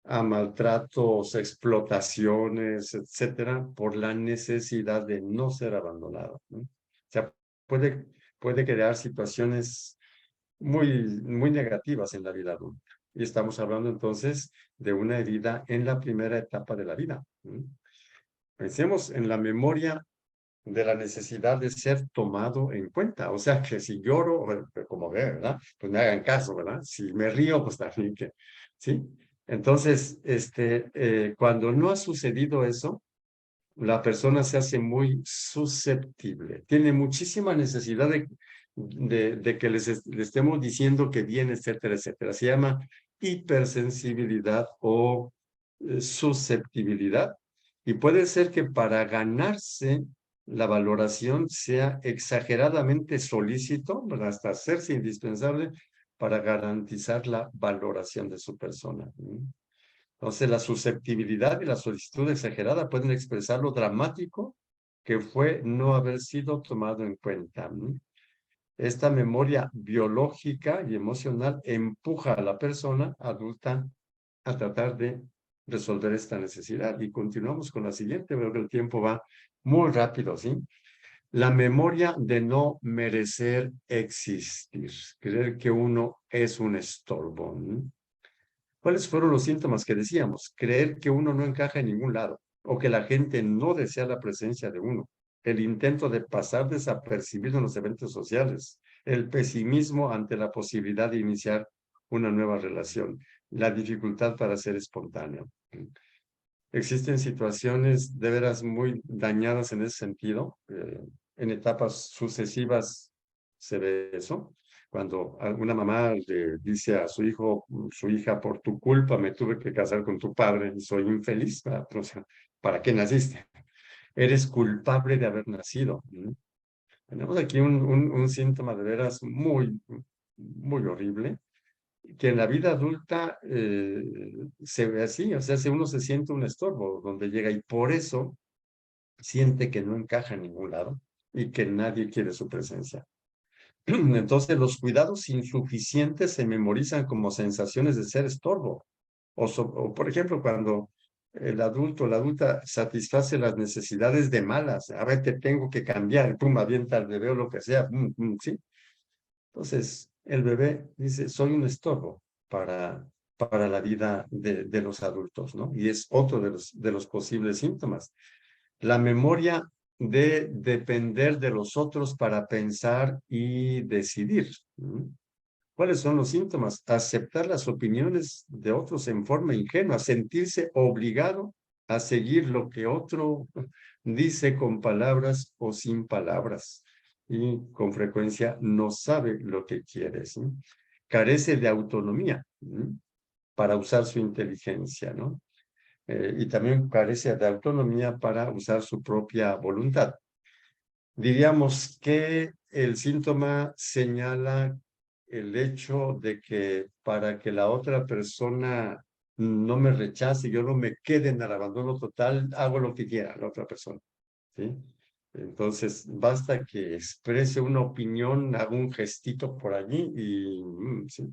B: a maltratos, explotaciones, etcétera, por la necesidad de no ser abandonado, ¿no? O sea, puede crear situaciones muy negativas en la vida adulta. Y estamos hablando entonces de una herida en la primera etapa de la vida. Pensemos en la memoria de la necesidad de ser tomado en cuenta. O sea, que si lloro, bueno, como ve, ¿verdad? Pues me hagan caso, ¿verdad? Si me río, pues también que, ¿sí? Entonces, cuando no ha sucedido eso, la persona se hace muy susceptible. Tiene muchísima necesidad de que le estemos diciendo que viene, etcétera, etcétera. Se llama hipersensibilidad o susceptibilidad. Y puede ser que para ganarse la valoración sea exageradamente solícito, ¿verdad? Hasta hacerse indispensable para garantizar la valoración de su persona. Entonces, la susceptibilidad y la solicitud exagerada pueden expresar lo dramático que fue no haber sido tomado en cuenta. Esta memoria biológica y emocional empuja a la persona adulta a tratar de resolver esta necesidad. Y continuamos con la siguiente, veo que el tiempo va muy rápido, ¿sí? La memoria de no merecer existir, creer que uno es un estorbo. ¿Cuáles fueron los síntomas que decíamos? Creer que uno no encaja en ningún lado o que la gente no desea la presencia de uno. El intento de pasar desapercibido en los eventos sociales. El pesimismo ante la posibilidad de iniciar una nueva relación. La dificultad para ser espontáneo. Existen situaciones de veras muy dañadas en ese sentido. En etapas sucesivas se ve eso. Cuando una mamá le dice a su hijo, su hija, por tu culpa me tuve que casar con tu padre y soy infeliz. O sea, ¿para qué naciste? Eres culpable de haber nacido. Tenemos aquí un síntoma de veras muy horrible, que en la vida adulta se ve así, o sea, si uno se siente un estorbo donde llega y por eso siente que no encaja en ningún lado y que nadie quiere su presencia. Entonces, los cuidados insuficientes se memorizan como sensaciones de ser estorbo. O por ejemplo, cuando el adulto o la adulta satisface las necesidades de malas, a ver, te tengo que cambiar, pum, avienta al bebé o lo que sea, ¿sí? Entonces, el bebé dice, soy un estorbo para la vida de los adultos, ¿no? Y es otro de los posibles síntomas. La memoria de depender de los otros para pensar y decidir. ¿Cuáles son los síntomas? Aceptar las opiniones de otros en forma ingenua, sentirse obligado a seguir lo que otro dice con palabras o sin palabras y con frecuencia no sabe lo que quiere, ¿sí? Carece de autonomía para usar su inteligencia, ¿no? Y también carece de autonomía para usar su propia voluntad. Diríamos que el síntoma señala el hecho de que para que la otra persona no me rechace, yo no me quede en el abandono total, hago lo que quiera la otra persona, ¿sí? Entonces, basta que exprese una opinión, haga un gestito por allí y, sí.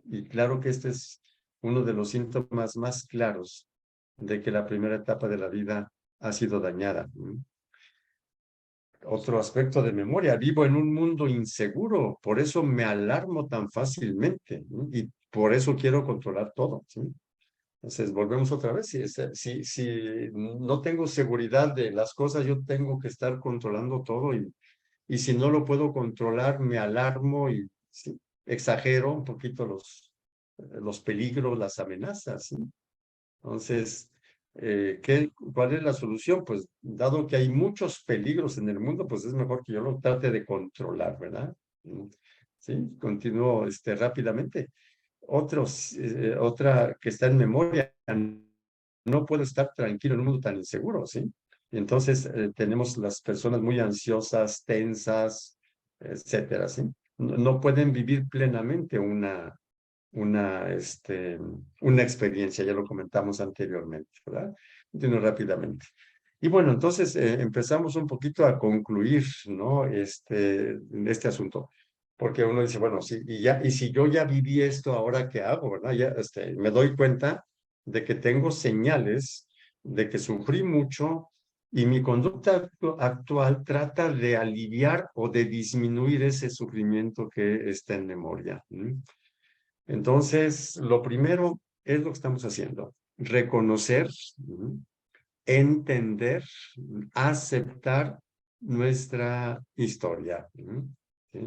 B: Y claro que este es uno de los síntomas más claros de que la primera etapa de la vida ha sido dañada. Otro aspecto de memoria, vivo en un mundo inseguro, por eso me alarmo tan fácilmente, ¿no? Y por eso quiero controlar todo, ¿sí? Entonces, volvemos otra vez, si no tengo seguridad de las cosas, yo tengo que estar controlando todo y si no lo puedo controlar, me alarmo y sí, exagero un poquito los peligros, las amenazas, ¿sí? Entonces, ¿cuál es la solución? Pues dado que hay muchos peligros en el mundo, pues es mejor que yo lo trate de controlar, ¿verdad? Sí, continúo rápidamente. Otra que está en memoria, no puedo estar tranquilo en un mundo tan inseguro, ¿sí? Y entonces tenemos las personas muy ansiosas, tensas, etcétera, ¿sí? No pueden vivir plenamente una experiencia, ya lo comentamos anteriormente, ¿verdad? Continúo rápidamente. Y bueno, entonces empezamos un poquito a concluir, ¿no? Este asunto. Porque uno dice, bueno, sí, y si yo ya viví esto, ¿ahora qué hago, verdad? Ya me doy cuenta de que tengo señales de que sufrí mucho y mi conducta actual trata de aliviar o de disminuir ese sufrimiento que está en memoria. Entonces, lo primero es lo que estamos haciendo, reconocer, entender, aceptar nuestra historia. ¿Sí?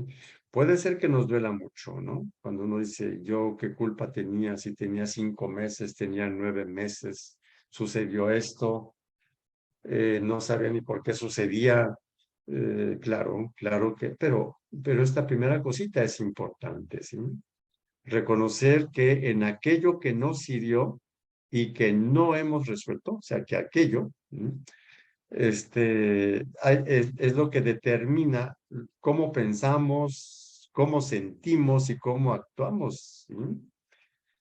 B: Puede ser que nos duela mucho, ¿no? Cuando uno dice, yo qué culpa tenía, si tenía 5 meses, tenía 9 meses, sucedió esto, no sabía ni por qué sucedía. Claro que, pero esta primera cosita es importante, ¿sí? Reconocer que en aquello que nos hirió y que no hemos resuelto, o sea, que aquello es lo que determina cómo pensamos, cómo sentimos y cómo actuamos, ¿sí?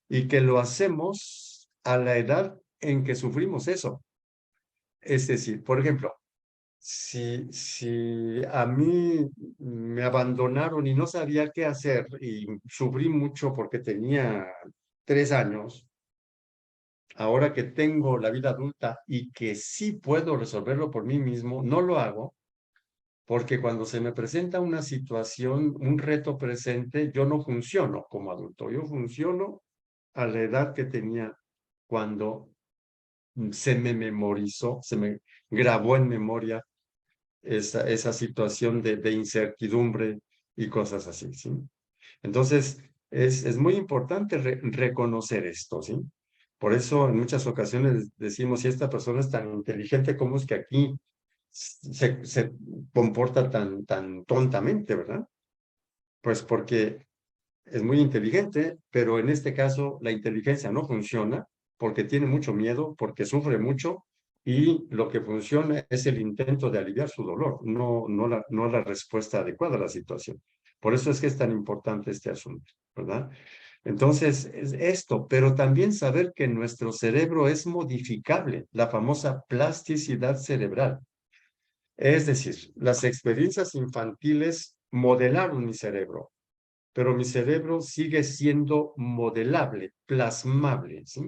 B: Y que lo hacemos a la edad en que sufrimos eso. Es decir, por ejemplo, si a mí me abandonaron y no sabía qué hacer y sufrí mucho porque tenía 3 años, ahora que tengo la vida adulta y que sí puedo resolverlo por mí mismo, no lo hago porque cuando se me presenta una situación, un reto presente, yo no funciono como adulto, yo funciono a la edad que tenía cuando se me memorizó, se me grabó en memoria esa situación de incertidumbre y cosas así, ¿sí? Entonces, es muy importante reconocer esto, ¿sí? Por eso en muchas ocasiones decimos, si esta persona es tan inteligente, ¿cómo es que aquí se comporta tan tontamente, ¿verdad? Pues porque es muy inteligente, pero en este caso la inteligencia no funciona porque tiene mucho miedo, porque sufre mucho y lo que funciona es el intento de aliviar su dolor, no la respuesta adecuada a la situación. Por eso es que es tan importante este asunto, ¿verdad? Entonces, es esto, pero también saber que nuestro cerebro es modificable, la famosa plasticidad cerebral. Es decir, las experiencias infantiles modelaron mi cerebro, pero mi cerebro sigue siendo modelable, plasmable, ¿sí?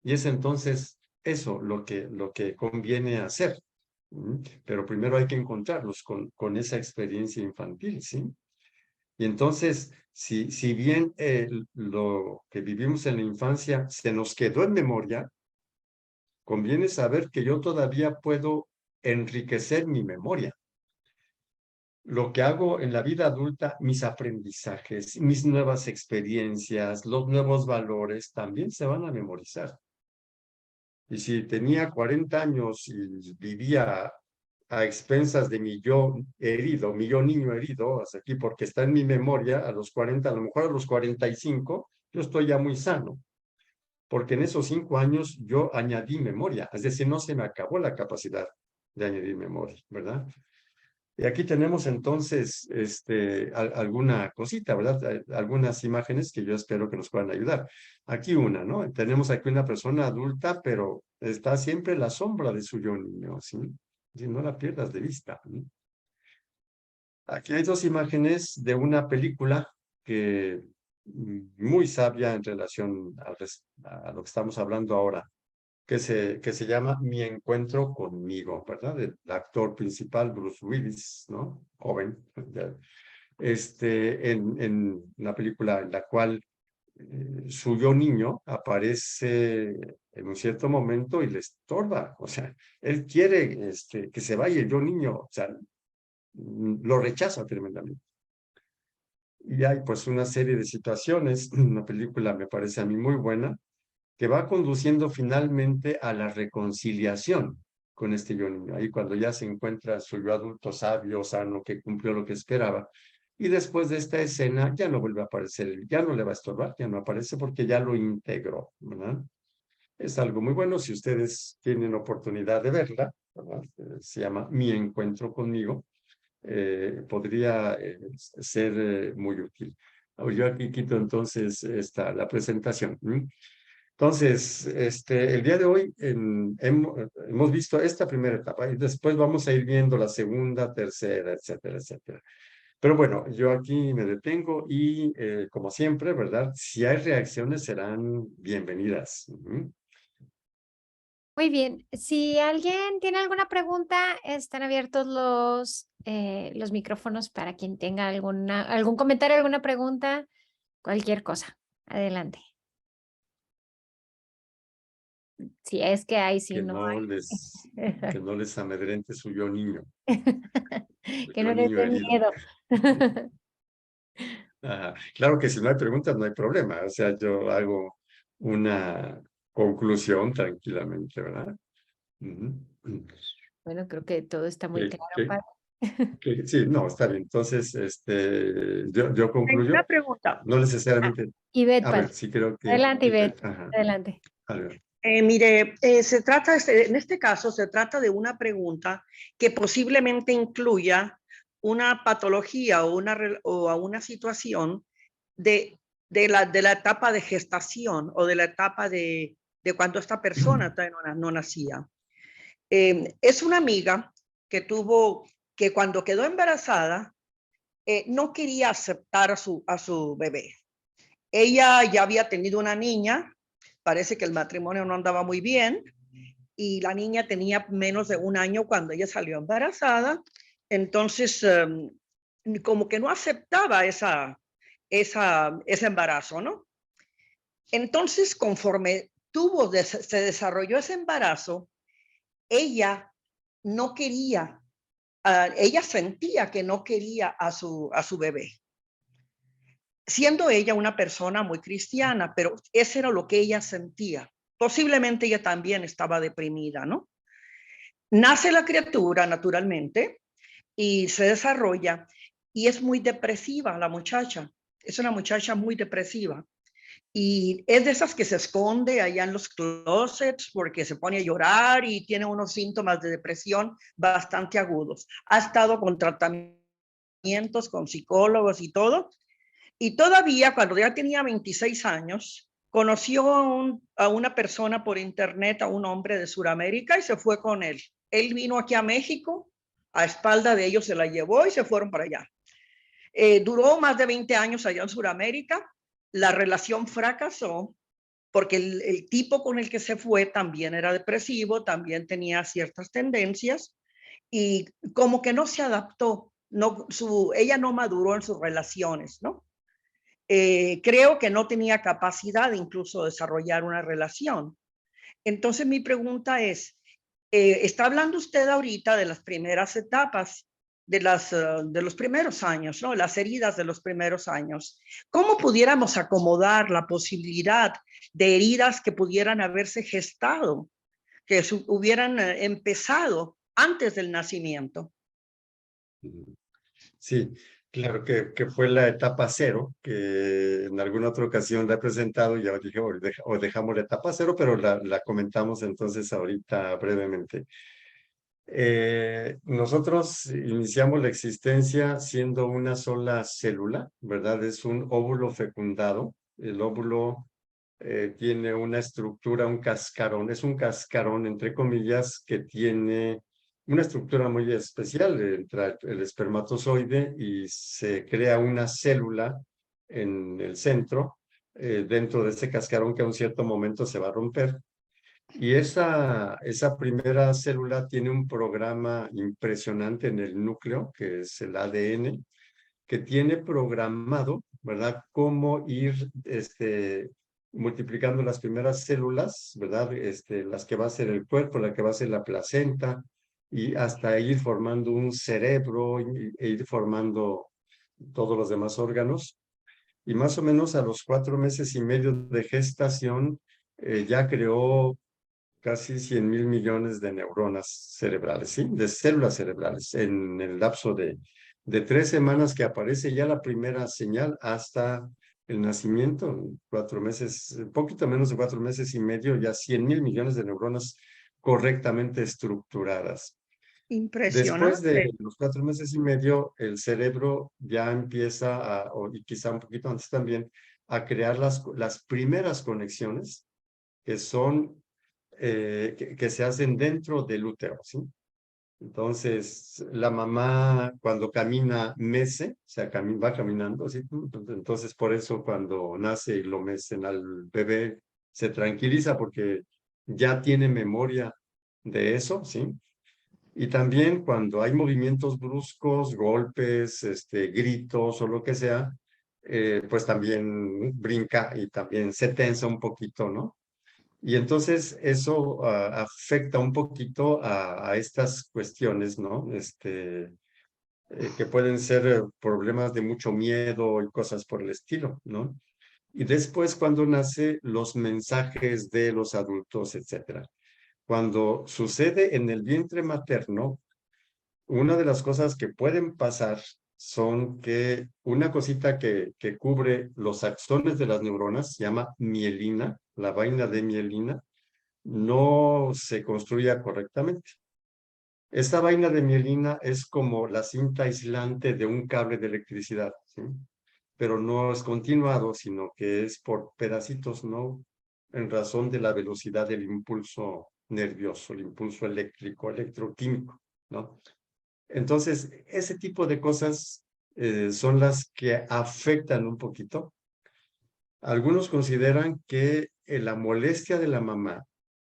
B: Y es entonces eso lo que conviene hacer. Pero primero hay que encontrarlos con esa experiencia infantil, ¿sí? Y entonces, si bien lo que vivimos en la infancia se nos quedó en memoria, conviene saber que yo todavía puedo enriquecer mi memoria. Lo que hago en la vida adulta, mis aprendizajes, mis nuevas experiencias, los nuevos valores, también se van a memorizar. Y si tenía 40 años y vivía a expensas de mi yo herido, mi yo niño herido, hasta aquí, porque está en mi memoria, a los 40, a lo mejor a los 45, yo estoy ya muy sano, porque en esos 5 años yo añadí memoria, es decir, no se me acabó la capacidad de añadir memoria, ¿verdad? Y aquí tenemos entonces alguna cosita, ¿verdad? Algunas imágenes que yo espero que nos puedan ayudar. Aquí una, ¿no? Tenemos aquí una persona adulta, pero está siempre la sombra de su yo niño, ¿sí? Y no la pierdas de vista, ¿no? Aquí hay dos imágenes de una película que muy sabia en relación a lo que estamos hablando ahora, que se llama Mi encuentro conmigo, ¿verdad? El actor principal, Bruce Willis, ¿no? Joven, ya, en la película en la cual su yo niño aparece en un cierto momento y le estorba, o sea, él quiere que se vaya el yo niño, o sea, lo rechaza tremendamente. Y hay pues una serie de situaciones, una película me parece a mí muy buena, que va conduciendo finalmente a la reconciliación con este yo niño. Ahí cuando ya se encuentra su yo adulto sabio, sano, que cumplió lo que esperaba. Y después de esta escena ya no vuelve a aparecer, ya no le va a estorbar, ya no aparece porque ya lo integró, ¿verdad? Es algo muy bueno si ustedes tienen oportunidad de verla, ¿verdad? Se llama Mi encuentro conmigo. Podría ser muy útil. Yo aquí quito entonces la presentación. Entonces, el día de hoy hemos visto esta primera etapa y después vamos a ir viendo la segunda, tercera, etcétera, etcétera. Pero bueno, yo aquí me detengo y como siempre, ¿verdad? Si hay reacciones serán bienvenidas.
A: Muy bien. Si alguien tiene alguna pregunta, están abiertos los micrófonos para quien tenga algún comentario, alguna pregunta, cualquier cosa. Adelante. Si es que hay, si
B: Que
A: no
B: no
A: hay.
B: que no les amedrente su yo niño, su
A: Que
B: yo
A: no les
B: niño
A: dé
B: herido.
A: miedo.
B: Ajá. Claro que si no hay preguntas, no hay problema. O sea, yo hago una conclusión tranquilamente, ¿verdad? Ujú.
A: Bueno, creo que todo está muy
B: Que,
A: claro,
B: que,
A: Pat.
B: sí, no, está bien. Entonces, yo
C: Tengo una
B: concluyo,
C: pregunta.
B: no necesariamente,
A: Ivette,
B: a
A: Pat.
B: ver, sí creo que,
A: Adelante, Ivette.
B: ajá,
A: Adelante.
B: a ver.
C: Mire, se trata, en este caso, se trata de una pregunta que posiblemente incluya una patología o a una situación de, de la etapa de gestación o de la etapa de cuando esta persona todavía no nacía. Es una amiga que tuvo, que cuando quedó embarazada, no quería aceptar a su bebé. Ella ya había tenido una niña, parece que el matrimonio no andaba muy bien y la niña tenía menos de un año cuando ella salió embarazada, entonces como que no aceptaba ese embarazo, ¿no? Entonces, conforme se desarrolló ese embarazo, ella no quería, ella sentía que no quería a su bebé, siendo ella una persona muy cristiana, pero eso era lo que ella sentía. Posiblemente ella también estaba deprimida, ¿no? Nace la criatura naturalmente y se desarrolla y es muy depresiva la muchacha. Es una muchacha muy depresiva y es de esas que se esconde allá en los closets porque se pone a llorar y tiene unos síntomas de depresión bastante agudos. Ha estado con tratamientos, con psicólogos y todo. Y todavía cuando ya tenía 26 años, conoció a una persona por internet, a un hombre de Sudamérica y se fue con él. Él vino aquí a México, a espalda de ellos se la llevó y se fueron para allá. Duró más de 20 años allá en Sudamérica. La relación fracasó porque el tipo con el que se fue también era depresivo, también tenía ciertas tendencias y como que no se adaptó. No, ella no maduró en sus relaciones, ¿no? Creo que no tenía capacidad de incluso desarrollar una relación. Entonces mi pregunta es, está hablando usted ahorita de las primeras etapas, de los primeros años, ¿no? Las heridas de los primeros años. ¿Cómo pudiéramos acomodar la posibilidad de heridas que pudieran haberse gestado, que hubieran empezado antes del nacimiento?
B: Sí, claro que fue la etapa cero, que en alguna otra ocasión la he presentado, ya dije, o dejamos la etapa cero, pero la comentamos entonces ahorita brevemente. Nosotros iniciamos la existencia siendo una sola célula, ¿verdad? Es un óvulo fecundado. El óvulo tiene una estructura, un cascarón. Es un cascarón, entre comillas, que tiene una estructura muy especial entre el espermatozoide y se crea una célula en el centro, dentro de ese cascarón que a un cierto momento se va a romper. Y esa primera célula tiene un programa impresionante en el núcleo, que es el ADN, que tiene programado, ¿verdad?, cómo ir multiplicando las primeras células, ¿verdad?, las que va a ser el cuerpo, la que va a ser la placenta, y hasta ir formando un cerebro e ir formando todos los demás órganos. Y más o menos a los 4 meses y medio de gestación, ya creó casi 100.000 millones de neuronas cerebrales, ¿sí? De células cerebrales, en el lapso de 3 semanas que aparece ya la primera señal hasta el nacimiento, 4 meses, poquito menos de 4 meses y medio, ya 100.000 millones de neuronas correctamente estructuradas. Después de
C: Impresionante.
B: los 4 meses y medio, el cerebro ya empieza y quizá un poquito antes también, a crear las primeras conexiones que son que se hacen dentro del útero, ¿sí? Entonces, la mamá cuando camina mece, o sea, va caminando, ¿sí? Entonces, por eso cuando nace y lo mecen al bebé, se tranquiliza porque ya tiene memoria de eso, ¿sí? Y también cuando hay movimientos bruscos, golpes, gritos o lo que sea, pues también brinca y también se tensa un poquito, ¿no? Y entonces eso afecta un poquito a estas cuestiones, ¿no? Que pueden ser problemas de mucho miedo y cosas por el estilo, ¿no? Y después cuando nace los mensajes de los adultos, etcétera. Cuando sucede en el vientre materno, una de las cosas que pueden pasar son que una cosita que cubre los axones de las neuronas, se llama mielina, la vaina de mielina, no se construya correctamente. Esta vaina de mielina es como la cinta aislante de un cable de electricidad, ¿sí? Pero no es continuado, sino que es por pedacitos, ¿no? En razón de la velocidad del impulso nervioso, el impulso eléctrico, electroquímico, ¿no? Entonces, ese tipo de cosas son las que afectan un poquito. Algunos consideran que la molestia de la mamá,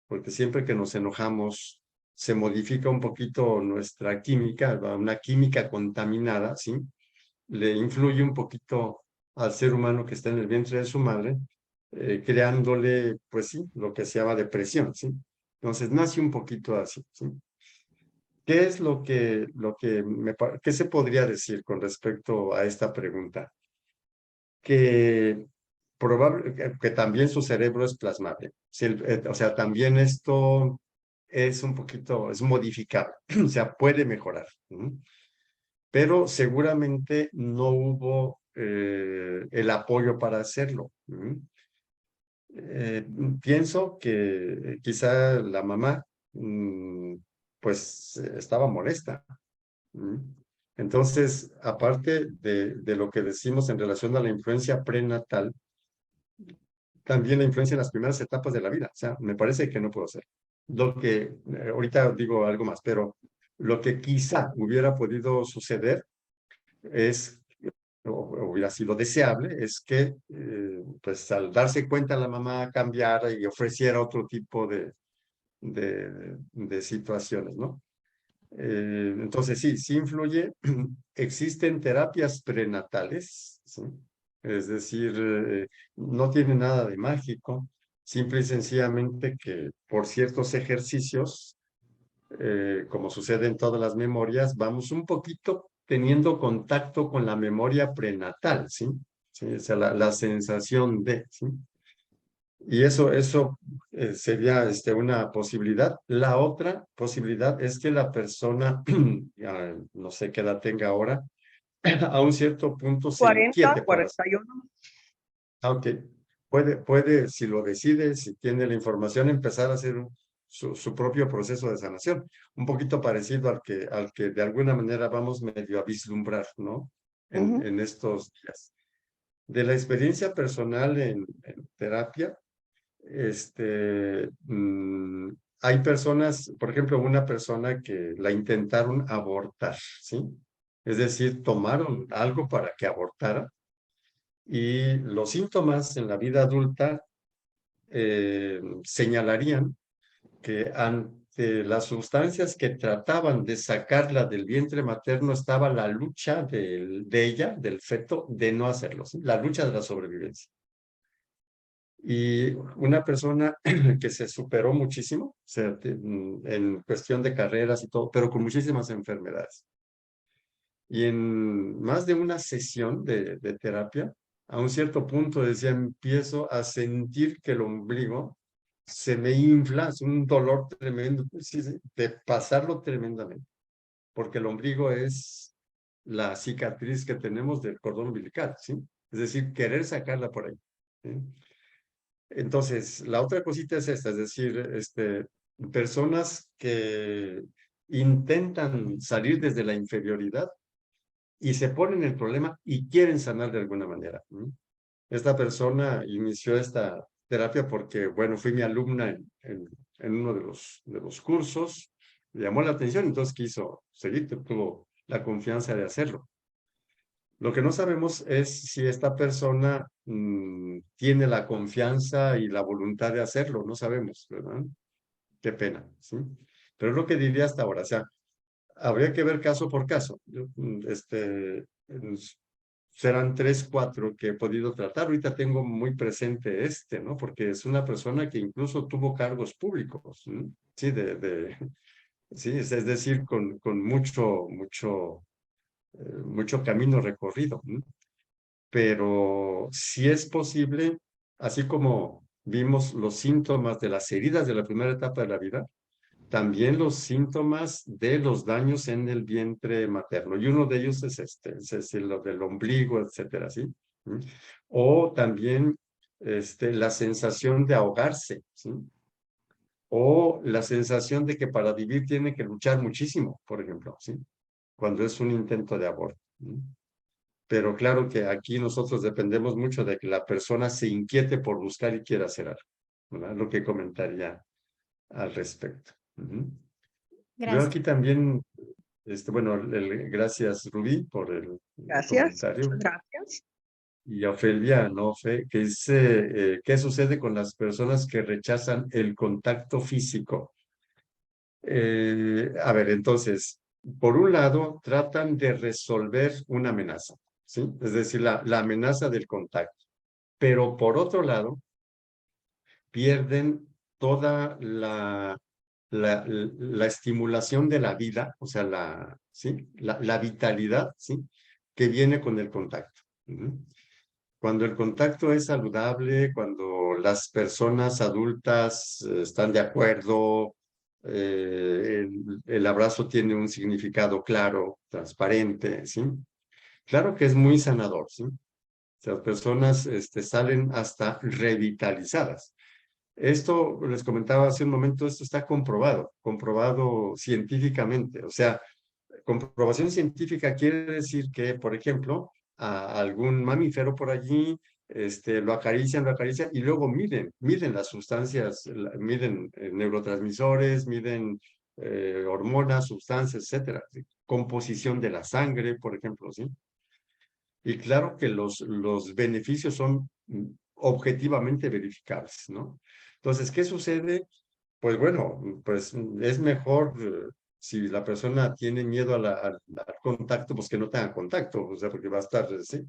B: porque siempre que nos enojamos se modifica un poquito nuestra química, una química contaminada, ¿sí? Le influye un poquito al ser humano que está en el vientre de su madre, creándole, pues sí, lo que se llama depresión, ¿sí? Entonces nace un poquito así, ¿sí? ¿Qué es qué se podría decir con respecto a esta pregunta? Que que también su cerebro es plasmable. Si o sea, también esto es un poquito, es modificable, o sea, puede mejorar. Pero seguramente no hubo el apoyo para hacerlo. Pienso que quizá la mamá, pues, estaba molesta. Entonces, aparte de lo que decimos en relación a la influencia prenatal, también la influencia en las primeras etapas de la vida. O sea, me parece que no puedo hacer. Ahorita digo algo más, pero lo que quizá hubiera podido suceder es, o hubiera sido deseable, es que, pues al darse cuenta la mamá cambiara y ofreciera otro tipo de situaciones, ¿no? Entonces, sí influye. Existen terapias prenatales, ¿sí? Es decir, no tiene nada de mágico, simple y sencillamente que por ciertos ejercicios, como sucede en todas las memorias, vamos un poquito teniendo contacto con la memoria prenatal, ¿sí? ¿Sí? O sea, la sensación de, ¿sí? Y eso sería una posibilidad. La otra posibilidad es que la persona, no sé qué edad tenga ahora, a un cierto punto se
C: 40,
B: inquiete por hacer.
C: 41.
B: Aunque puede, si lo decide, si tiene la información, empezar a hacer su propio proceso de sanación, un poquito parecido al que de alguna manera vamos medio a vislumbrar, ¿no? En estos días. De la experiencia personal en terapia, hay personas, por ejemplo, una persona que la intentaron abortar, ¿sí? Es decir, tomaron algo para que abortara y los síntomas en la vida adulta señalarían que ante las sustancias que trataban de sacarla del vientre materno estaba la lucha de ella, del feto, de no hacerlo, ¿sí? La lucha de la sobrevivencia. Y una persona que se superó muchísimo, o sea, en cuestión de carreras y todo, pero con muchísimas enfermedades. Y en más de una sesión de terapia, a un cierto punto decía, empiezo a sentir que el ombligo se me infla, es un dolor tremendo, sí, sí, de pasarlo tremendamente, porque el ombligo es la cicatriz que tenemos del cordón umbilical, ¿sí? Es decir, querer sacarla por ahí, ¿sí? Entonces, la otra cosita es esta, es decir, personas que intentan salir desde la inferioridad y se ponen el problema y quieren sanar de alguna manera, ¿no? Esta persona inició esta terapia porque, bueno, fui mi alumna en uno de los cursos, le llamó la atención, entonces quiso seguir, tuvo la confianza de hacerlo. Lo que no sabemos es si esta persona tiene la confianza y la voluntad de hacerlo, no sabemos, ¿verdad? Qué pena, ¿sí? Pero es lo que diría hasta ahora, o sea, habría que ver caso por caso. Serán 3, 4 que he podido tratar. Ahorita tengo muy presente ¿no? Porque es una persona que incluso tuvo cargos públicos, ¿no? Sí, sí, es decir, con mucho camino recorrido, ¿no? Pero si es posible, así como vimos los síntomas de las heridas de la primera etapa de la vida, también los síntomas de los daños en el vientre materno. Y uno de ellos es lo del ombligo, etcétera, ¿sí? O también la sensación de ahogarse, ¿sí? O la sensación de que para vivir tiene que luchar muchísimo, por ejemplo, ¿sí? Cuando es un intento de aborto, ¿sí? Pero claro que aquí nosotros dependemos mucho de que la persona se inquiete por buscar y quiera hacer algo, ¿verdad? Lo que comentaría al respecto. Veo
A: Gracias.
B: aquí también, bueno, gracias Rubí por el
C: Gracias,
B: comentario.
C: muchas gracias.
B: Y Ofelia, ¿no, Fe? Que dice, ¿qué sucede con las personas que rechazan el contacto físico? A ver, entonces, por un lado, tratan de resolver una amenaza, ¿sí? Es decir, la amenaza del contacto. Pero por otro lado, pierden toda la estimulación de la vida, o sea, ¿sí? la vitalidad, ¿sí? Que viene con el contacto. Cuando el contacto es saludable, cuando las personas adultas están de acuerdo, el abrazo tiene un significado claro, transparente, ¿sí? Claro que es muy sanador, ¿sí? Las personas salen hasta revitalizadas. Esto, les comentaba hace un momento, esto está comprobado científicamente. O sea, comprobación científica quiere decir que, por ejemplo, a algún mamífero por allí, lo acarician y luego miden las sustancias, miden neurotransmisores, miden hormonas, sustancias, etcétera. Composición de la sangre, por ejemplo, ¿sí? Y claro que los beneficios son objetivamente verificables, ¿no? Entonces, ¿qué sucede? Pues bueno, pues es mejor si la persona tiene miedo al contacto, pues que no tenga contacto, o sea, porque va a estar, ¿sí?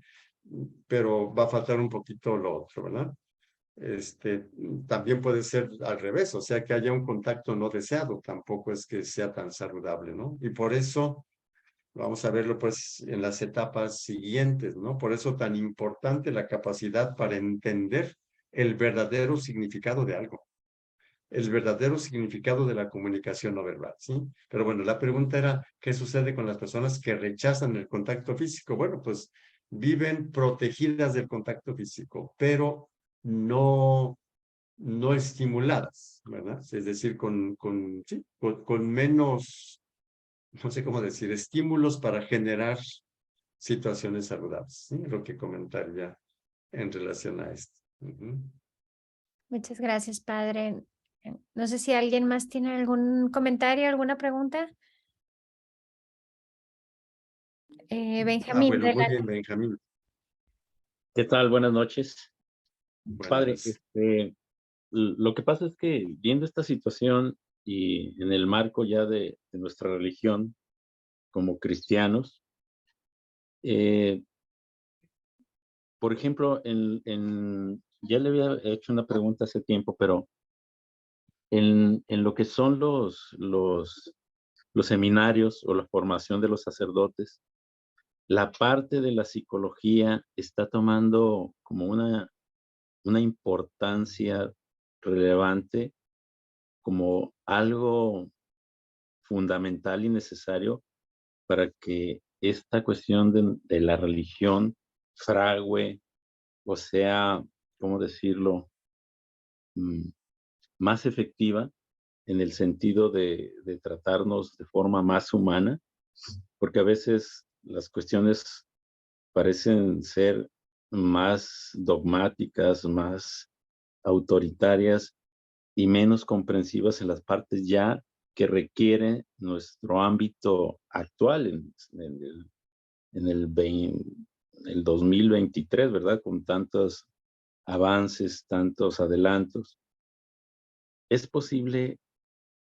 B: Pero va a faltar un poquito lo otro, ¿verdad? También puede ser al revés, o sea, que haya un contacto no deseado, tampoco es que sea tan saludable, ¿no? Y por eso vamos a verlo pues en las etapas siguientes, ¿no? Por eso tan importante la capacidad para entender el verdadero significado de algo, el verdadero significado de la comunicación no verbal, ¿sí? Pero bueno, la pregunta era, ¿qué sucede con las personas que rechazan el contacto físico? Bueno, pues viven protegidas del contacto físico, pero no no estimuladas, ¿verdad? Es decir, sí, con menos, no sé cómo decir, estímulos para generar situaciones saludables, ¿sí? Lo que comentaría en relación a esto. Ujú.
A: Muchas gracias, padre. No sé si alguien más tiene algún comentario, alguna pregunta. Benjamín,
B: Bueno, muy
A: adelante.
B: bien, Benjamín.
D: ¿Qué tal? Buenas noches. Padre,
B: Buenas.
D: lo que pasa es que viendo esta situación y en el marco ya de nuestra religión como cristianos, eh, por ejemplo, ya le había hecho una pregunta hace tiempo, pero en lo que son los seminarios o la formación de los sacerdotes, la parte de la psicología está tomando como una importancia relevante, como algo fundamental y necesario para que esta cuestión de la religión fragüe, o sea, ¿cómo decirlo? Mm, Más efectiva en el sentido de tratarnos de forma más humana, porque a veces las cuestiones parecen ser más dogmáticas, más autoritarias y menos comprensivas en las partes ya que requiere nuestro ámbito actual en el 2023, ¿verdad? Con tantos avances, tantos adelantos. ¿Es posible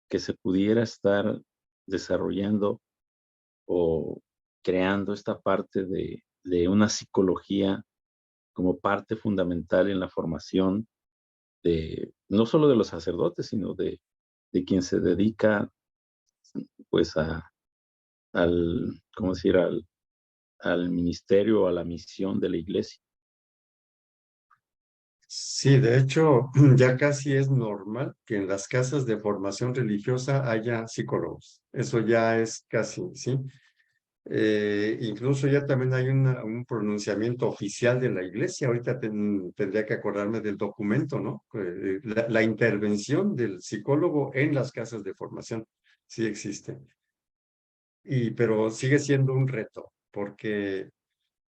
D: que se pudiera estar desarrollando o creando esta parte de una psicología como parte fundamental en la formación no solo de los sacerdotes, sino de quien se dedica pues ¿cómo decir? Al ministerio o a la misión de la iglesia?
B: Sí, de hecho, ya casi es normal que en las casas de formación religiosa haya psicólogos. Eso ya es casi, ¿sí? Incluso ya también hay un pronunciamiento oficial de la iglesia. Ahorita tendría que acordarme del documento, ¿no? La intervención del psicólogo en las casas de formación sí existe. Pero sigue siendo un reto, porque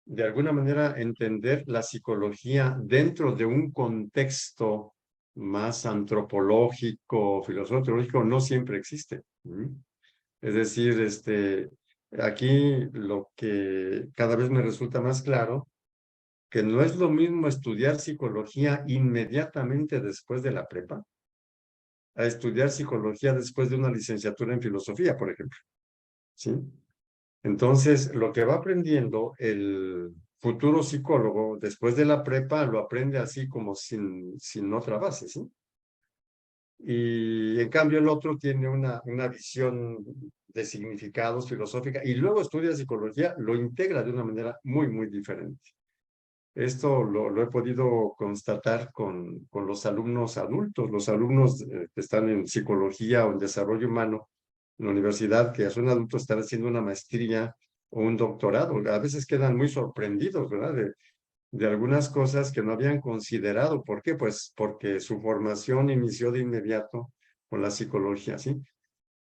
B: de alguna manera entender la psicología dentro de un contexto más antropológico, filosófico, teológico, no siempre existe. Es decir, aquí lo que cada vez me resulta más claro, que no es lo mismo estudiar psicología inmediatamente después de la prepa, a estudiar psicología después de una licenciatura en filosofía, por ejemplo. ¿Sí? Entonces, lo que va aprendiendo el futuro psicólogo después de la prepa lo aprende así como sin otra base, ¿sí? Y en cambio el otro tiene una visión de significados filosófica y luego estudia psicología, lo integra de una manera muy, muy diferente. Esto lo he podido constatar con los alumnos adultos, los alumnos que están en psicología o en desarrollo humano en la universidad, que son adultos, están haciendo una maestría o un doctorado. A veces quedan muy sorprendidos, ¿verdad? De algunas cosas que no habían considerado. ¿Por qué? Pues porque su formación inició de inmediato con la psicología, ¿sí?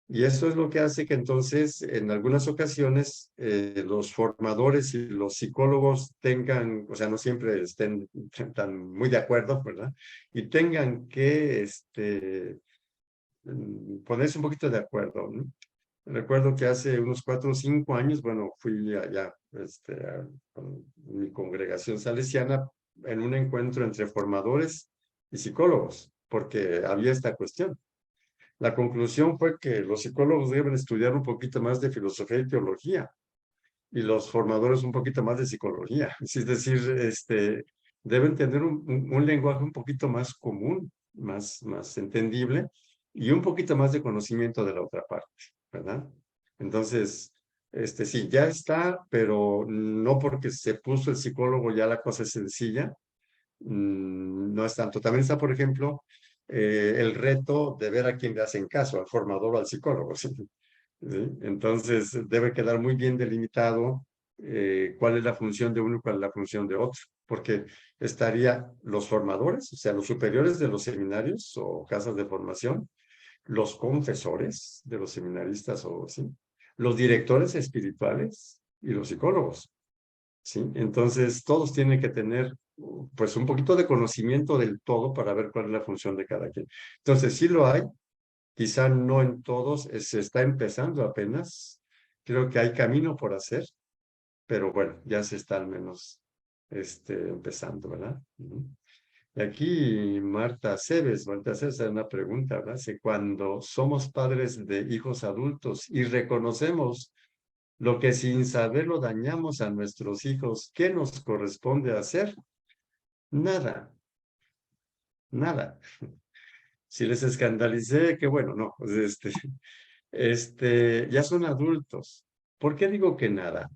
B: Y eso es lo que hace que entonces, en algunas ocasiones, los formadores y los psicólogos tengan, o sea, no siempre estén tan muy de acuerdo, ¿verdad? Y tengan que ponerse un poquito de acuerdo, ¿no? Recuerdo que hace unos 4 o 5 años, bueno, fui allá con mi congregación salesiana en un encuentro entre formadores y psicólogos, porque había esta cuestión. La conclusión fue que los psicólogos deben estudiar un poquito más de filosofía y teología y los formadores un poquito más de psicología. Es decir, deben tener un lenguaje un poquito más común, más entendible y un poquito más de conocimiento de la otra parte, ¿verdad? Entonces, sí, ya está, pero no porque se puso el psicólogo ya la cosa es sencilla, no es tanto. También está, por ejemplo, el reto de ver a quién le hacen caso, al formador o al psicólogo. ¿Sí? ¿Sí? Entonces, debe quedar muy bien delimitado cuál es la función de uno y cuál es la función de otro. porque estaría los formadores, o sea, los superiores de los seminarios o casas de formación, los confesores de los seminaristas o sí, los directores espirituales y los psicólogos, ¿sí? Entonces, todos tienen que tener pues un poquito de conocimiento del todo para ver cuál es la función de cada quien. Entonces, sí lo hay, quizá no en todos, se está empezando apenas, creo que hay camino por hacer, pero bueno, ya se está al menos empezando, ¿verdad? Y aquí Marta Cebes hace una pregunta, ¿verdad? Si cuando somos padres de hijos adultos y reconocemos lo que sin saberlo dañamos a nuestros hijos, ¿qué nos corresponde hacer? Nada, nada. Si les escandalicé, qué bueno, no, pues ya son adultos. ¿Por qué digo que nada?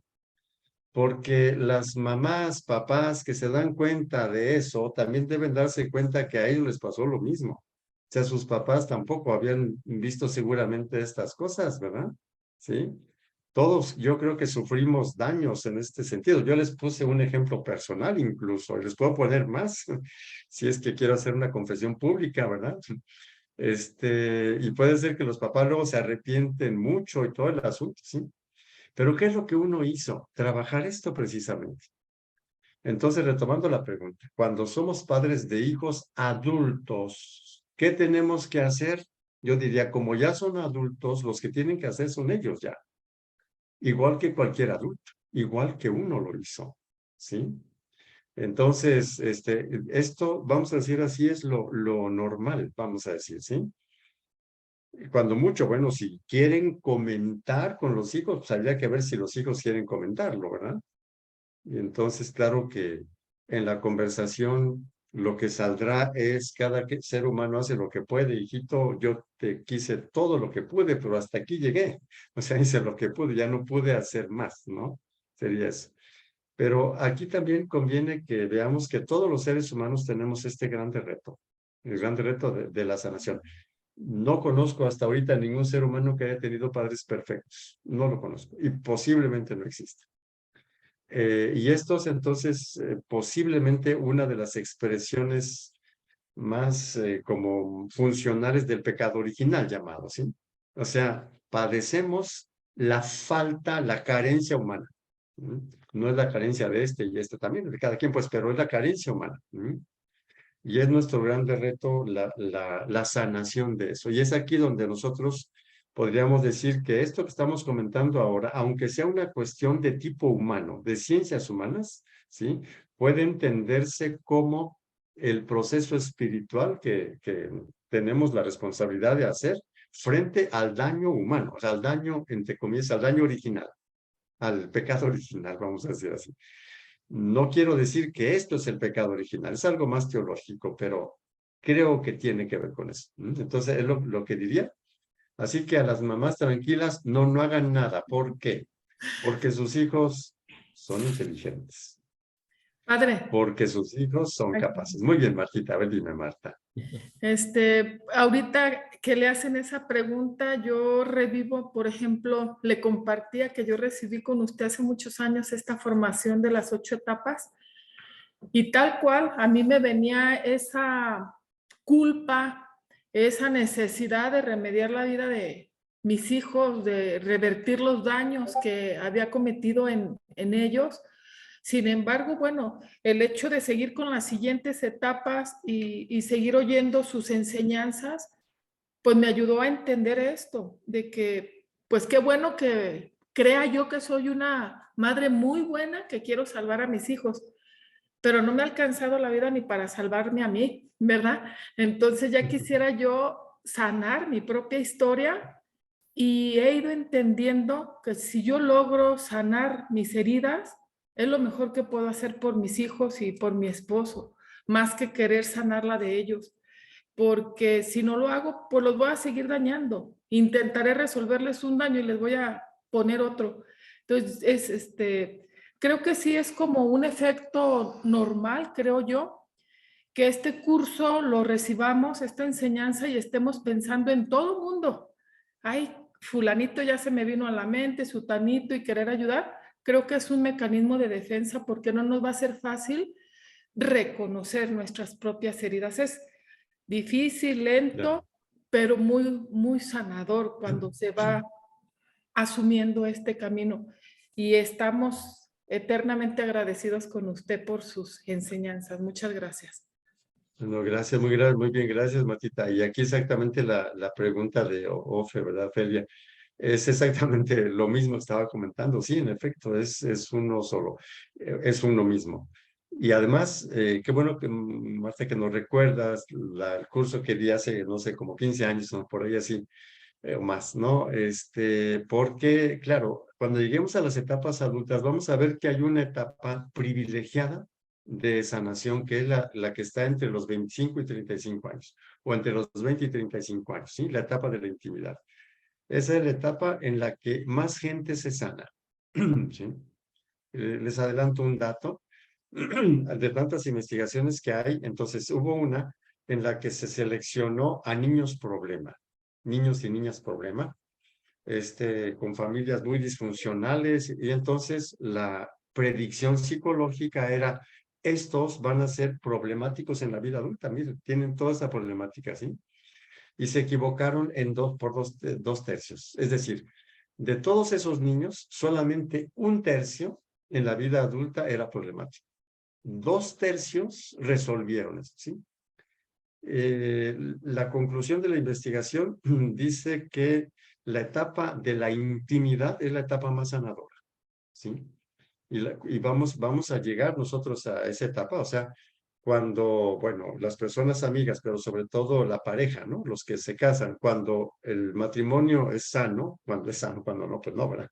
B: Porque las mamás, papás que se dan cuenta de eso, también deben darse cuenta que a ellos les pasó lo mismo. O sea, sus papás tampoco habían visto seguramente estas cosas, ¿verdad? ¿Sí? Todos, yo creo que sufrimos daños en este sentido. Yo les puse un ejemplo personal incluso, y les puedo poner más, si es que quiero hacer una confesión pública, ¿verdad? Y puede ser que los papás luego se arrepienten mucho y todo el asunto, ¿sí? Pero ¿qué es lo que uno hizo? Trabajar esto precisamente. Entonces, retomando la pregunta, cuando somos padres de hijos adultos, ¿qué tenemos que hacer? Yo diría, como ya son adultos, los que tienen que hacer son ellos ya. Igual que cualquier adulto, igual que uno lo hizo, ¿sí? Entonces, esto, vamos a decir así, es lo normal, vamos a decir, ¿sí? Cuando mucho, bueno, si quieren comentar con los hijos, pues habría que ver si los hijos quieren comentarlo, ¿verdad? Y entonces, claro que en la conversación lo que saldrá es cada ser humano hace lo que puede, hijito, yo te quise todo lo que pude, pero hasta aquí llegué. O sea, hice lo que pude, ya no pude hacer más, ¿no? Sería eso. Pero aquí también conviene que veamos que todos los seres humanos tenemos este grande reto, el grande reto de la sanación. No conozco hasta ahorita ningún ser humano que haya tenido padres perfectos. No lo conozco y posiblemente no exista. Y estos entonces posiblemente una de las expresiones más como funcionales del pecado original llamado, ¿sí? O sea, padecemos la falta, la carencia humana. No es la carencia de este y este también, de cada quien, pues, pero es la carencia humana. Y es nuestro grande reto la sanación de eso. Y es aquí donde nosotros podríamos decir que esto que estamos comentando ahora, aunque sea una cuestión de tipo humano, de ciencias humanas, ¿sí? Puede entenderse como el proceso espiritual que tenemos la responsabilidad de hacer frente al daño humano, o sea, al daño, entre comillas, al daño original, al pecado original, vamos a decir así. No quiero decir que esto es el pecado original, es algo más teológico, pero creo que tiene que ver con eso. Entonces, es lo que diría. Así que a las mamás tranquilas, no hagan nada. ¿Por qué? Porque sus hijos son inteligentes.
E: Padre.
B: Porque sus hijos son capaces. Muy bien, Martita. A ver, dime, Marta.
E: Ahorita que le hacen esa pregunta, yo revivo, por ejemplo, le compartía que yo recibí con usted hace muchos años esta formación de las 8 etapas y tal cual a mí me venía esa culpa, esa necesidad de remediar la vida de mis hijos, de revertir los daños que había cometido en ellos. Sin embargo, bueno, el hecho de seguir con las siguientes etapas y seguir oyendo sus enseñanzas, pues me ayudó a entender esto, de que, pues qué bueno que crea yo que soy una madre muy buena, que quiero salvar a mis hijos, pero no me ha alcanzado la vida ni para salvarme a mí, ¿verdad? Entonces ya quisiera yo sanar mi propia historia y he ido entendiendo que si yo logro sanar mis heridas, es lo mejor que puedo hacer por mis hijos y por mi esposo, más que querer sanar la de ellos. Porque si no lo hago, pues los voy a seguir dañando. Intentaré resolverles un daño y les voy a poner otro. Entonces, creo que sí es como un efecto normal, creo yo, que este curso lo recibamos, esta enseñanza, y estemos pensando en todo el mundo. Ay, fulanito ya se me vino a la mente, sutanito, y querer ayudar. Creo que es un mecanismo de defensa porque no nos va a ser fácil reconocer nuestras propias heridas. Es difícil, lento,
B: Claro.
E: pero muy sanador cuando se va asumiendo este camino. Y estamos eternamente agradecidos con usted por sus enseñanzas. Muchas gracias.
B: No, gracias, muy bien, gracias, Matita. Y aquí exactamente la pregunta de Ofe, ¿verdad, Felia? Es exactamente lo mismo que estaba comentando. Sí, en efecto, es uno solo, es uno mismo. Y además, qué bueno que, Marta, que nos recuerdas el curso que di hace, no sé, como 15 años, ¿no? Por ahí así, o más, ¿no? Porque, claro, cuando lleguemos a las etapas adultas, vamos a ver que hay una etapa privilegiada de sanación, que es la que está entre los 25 y 35 años, o entre los 20 y 35 años, ¿sí? La etapa de la intimidad. Esa es la etapa en la que más gente se sana, ¿sí? Les adelanto un dato de tantas investigaciones que hay. Entonces, hubo una en la que se seleccionó a niños problema, niños y niñas problema, con familias muy disfuncionales, y entonces la predicción psicológica era: estos van a ser problemáticos en la vida adulta, miren, tienen toda esa problemática, ¿sí? Y se equivocaron por dos tercios. Es decir, de todos esos niños, solamente un tercio en la vida adulta era problemático. 2 tercios resolvieron eso, ¿sí? La conclusión de la investigación dice que la etapa de la intimidad es la etapa más sanadora, ¿sí? Y vamos a llegar nosotros a esa etapa, o sea, cuando, bueno, las personas amigas, pero sobre todo la pareja, ¿no? Los que se casan, cuando el matrimonio es sano, cuando no, pues no, ¿verdad?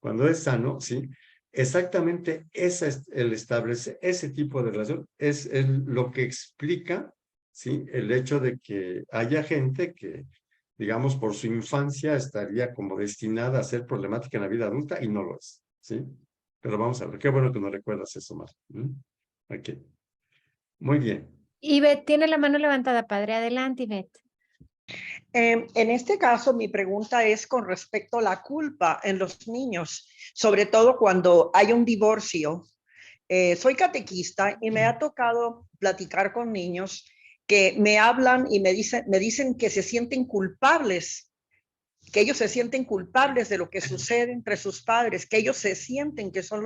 B: Cuando es sano, ¿sí? Exactamente ese es el establece ese tipo de relación, es lo que explica, ¿sí? El hecho de que haya gente que, digamos, por su infancia estaría como destinada a ser problemática en la vida adulta y no lo es, ¿sí? Pero vamos a ver, qué bueno que nos recuerdas eso, Mar. Ok, muy bien.
A: Ivette tiene la mano levantada, padre. Adelante, Ivette.
C: En este caso, mi pregunta es con respecto a la culpa en los niños, sobre todo cuando hay un divorcio. Soy catequista y me ha tocado platicar con niños que me hablan y me dicen que se sienten culpables, que ellos se sienten culpables de lo que sucede entre sus padres, que ellos se sienten que son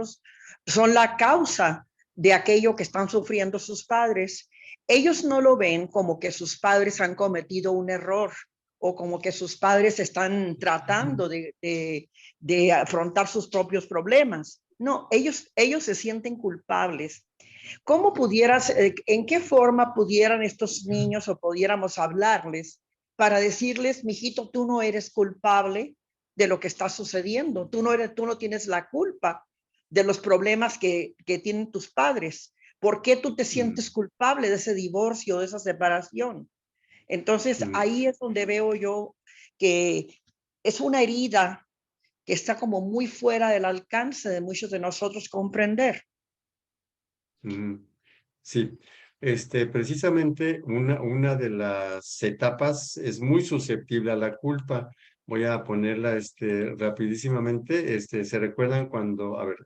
C: la causa de aquello que están sufriendo sus padres. Ellos no lo ven como que sus padres han cometido un error o como que sus padres están tratando de afrontar sus propios problemas. No, ellos se sienten culpables. ¿Cómo pudieras, en qué forma pudieran estos niños o pudiéramos hablarles para decirles: mijito, tú no eres culpable de lo que está sucediendo, tú no tienes la culpa de los problemas que tienen tus padres? ¿Por qué tú te sientes culpable de ese divorcio, de esa separación? Entonces, ahí es donde veo yo que es una herida que está como muy fuera del alcance de muchos de nosotros comprender.
B: Sí, precisamente una de las etapas es muy susceptible a la culpa. Voy a ponerla rapidísimamente. ¿Se recuerdan cuando, a ver,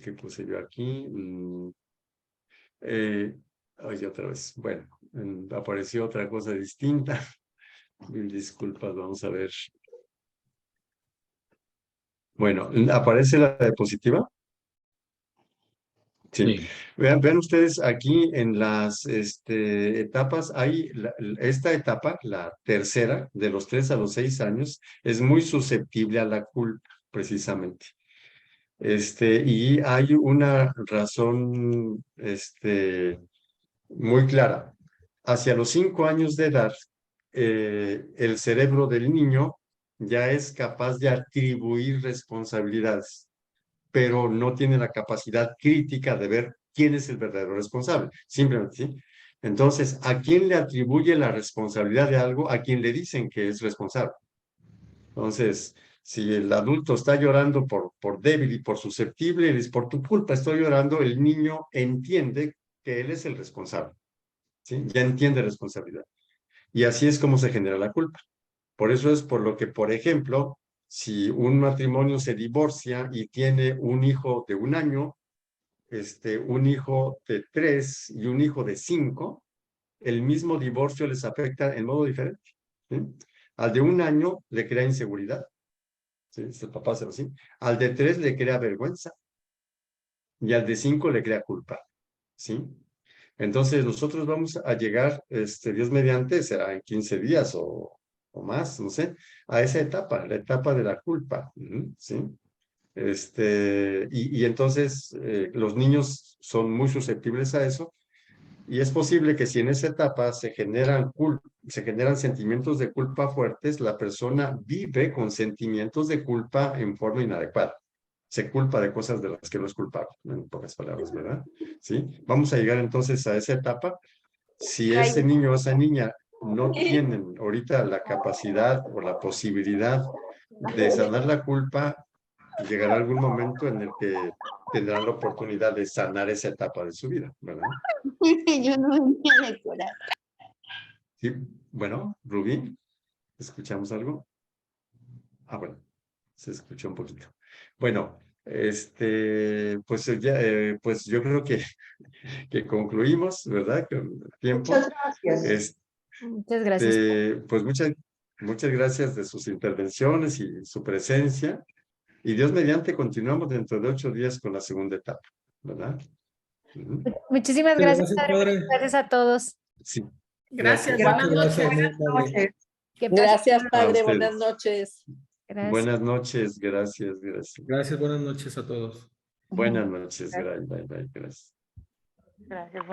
B: ¿qué puse yo aquí? Ay, otra vez. Bueno, apareció otra cosa distinta. Mil disculpas, vamos a ver. Bueno, ¿aparece la diapositiva? Sí.
D: Sí.
B: Vean ustedes aquí en las etapas, hay esta etapa, la tercera, de los 3 a los 6 años, es muy susceptible a la culpa, precisamente. Y hay una razón muy clara. Hacia los 5 años de edad, el cerebro del niño ya es capaz de atribuir responsabilidades, pero no tiene la capacidad crítica de ver quién es el verdadero responsable, simplemente, ¿sí? Entonces, ¿a quién le atribuye la responsabilidad de algo? A quien le dicen que es responsable. Entonces, si el adulto está llorando por débil y por susceptible, es por tu culpa, estoy llorando, el niño entiende que él es el responsable, ¿sí? Ya entiende responsabilidad. Y así es como se genera la culpa. Por eso es por lo que, por ejemplo, si un matrimonio se divorcia y tiene un hijo de 1 año, un hijo de 3 y un hijo de 5, el mismo divorcio les afecta en modo diferente. ¿Sí? Al de 1 año le crea inseguridad. ¿Sí? El papá se lo así. Al de 3 le crea vergüenza. Y al de 5 le crea culpa. ¿Sí? Entonces nosotros vamos a llegar, Dios mediante, será en 15 días o más, no sé, a esa etapa, la etapa de la culpa. ¿Sí? Y entonces los niños son muy susceptibles a eso. Y es posible que si en esa etapa se generan sentimientos de culpa fuertes, la persona vive con sentimientos de culpa en forma inadecuada. Se culpa de cosas de las que no es culpable, en pocas palabras, ¿verdad? ¿Sí? Vamos a llegar entonces a esa etapa. Si ese niño o esa niña no tienen ahorita la capacidad o la posibilidad de sanar la culpa, llegará algún momento en el que tendrán la oportunidad de sanar esa etapa de su vida, ¿verdad?
F: Yo no venía a decorar.
B: Sí, bueno, Rubí, ¿escuchamos algo? Ah, bueno, se escuchó un poquito. Bueno, pues ya, pues yo creo que concluimos, ¿verdad? Con el tiempo.
C: Muchas gracias.
A: Muchas gracias.
B: Pues muchas gracias de sus intervenciones y su presencia. Y Dios mediante continuamos dentro de 8 días con la segunda etapa, ¿verdad?
A: Muchísimas
G: Sí,
A: gracias,
G: gracias,
A: padre.
G: padre.
A: Gracias a todos.
B: Sí.
E: Gracias,
B: Gracias.
E: buenas
G: Muchas
E: noches.
G: gracias, muy amable.
C: Noches.
A: Que pasen
H: Gracias,
B: A
H: padre.
B: ustedes.
H: Buenas noches.
A: Gracias.
B: Buenas noches, gracias.
G: Gracias, buenas noches a todos.
B: Buenas noches, bye, gracias.
F: Gracias.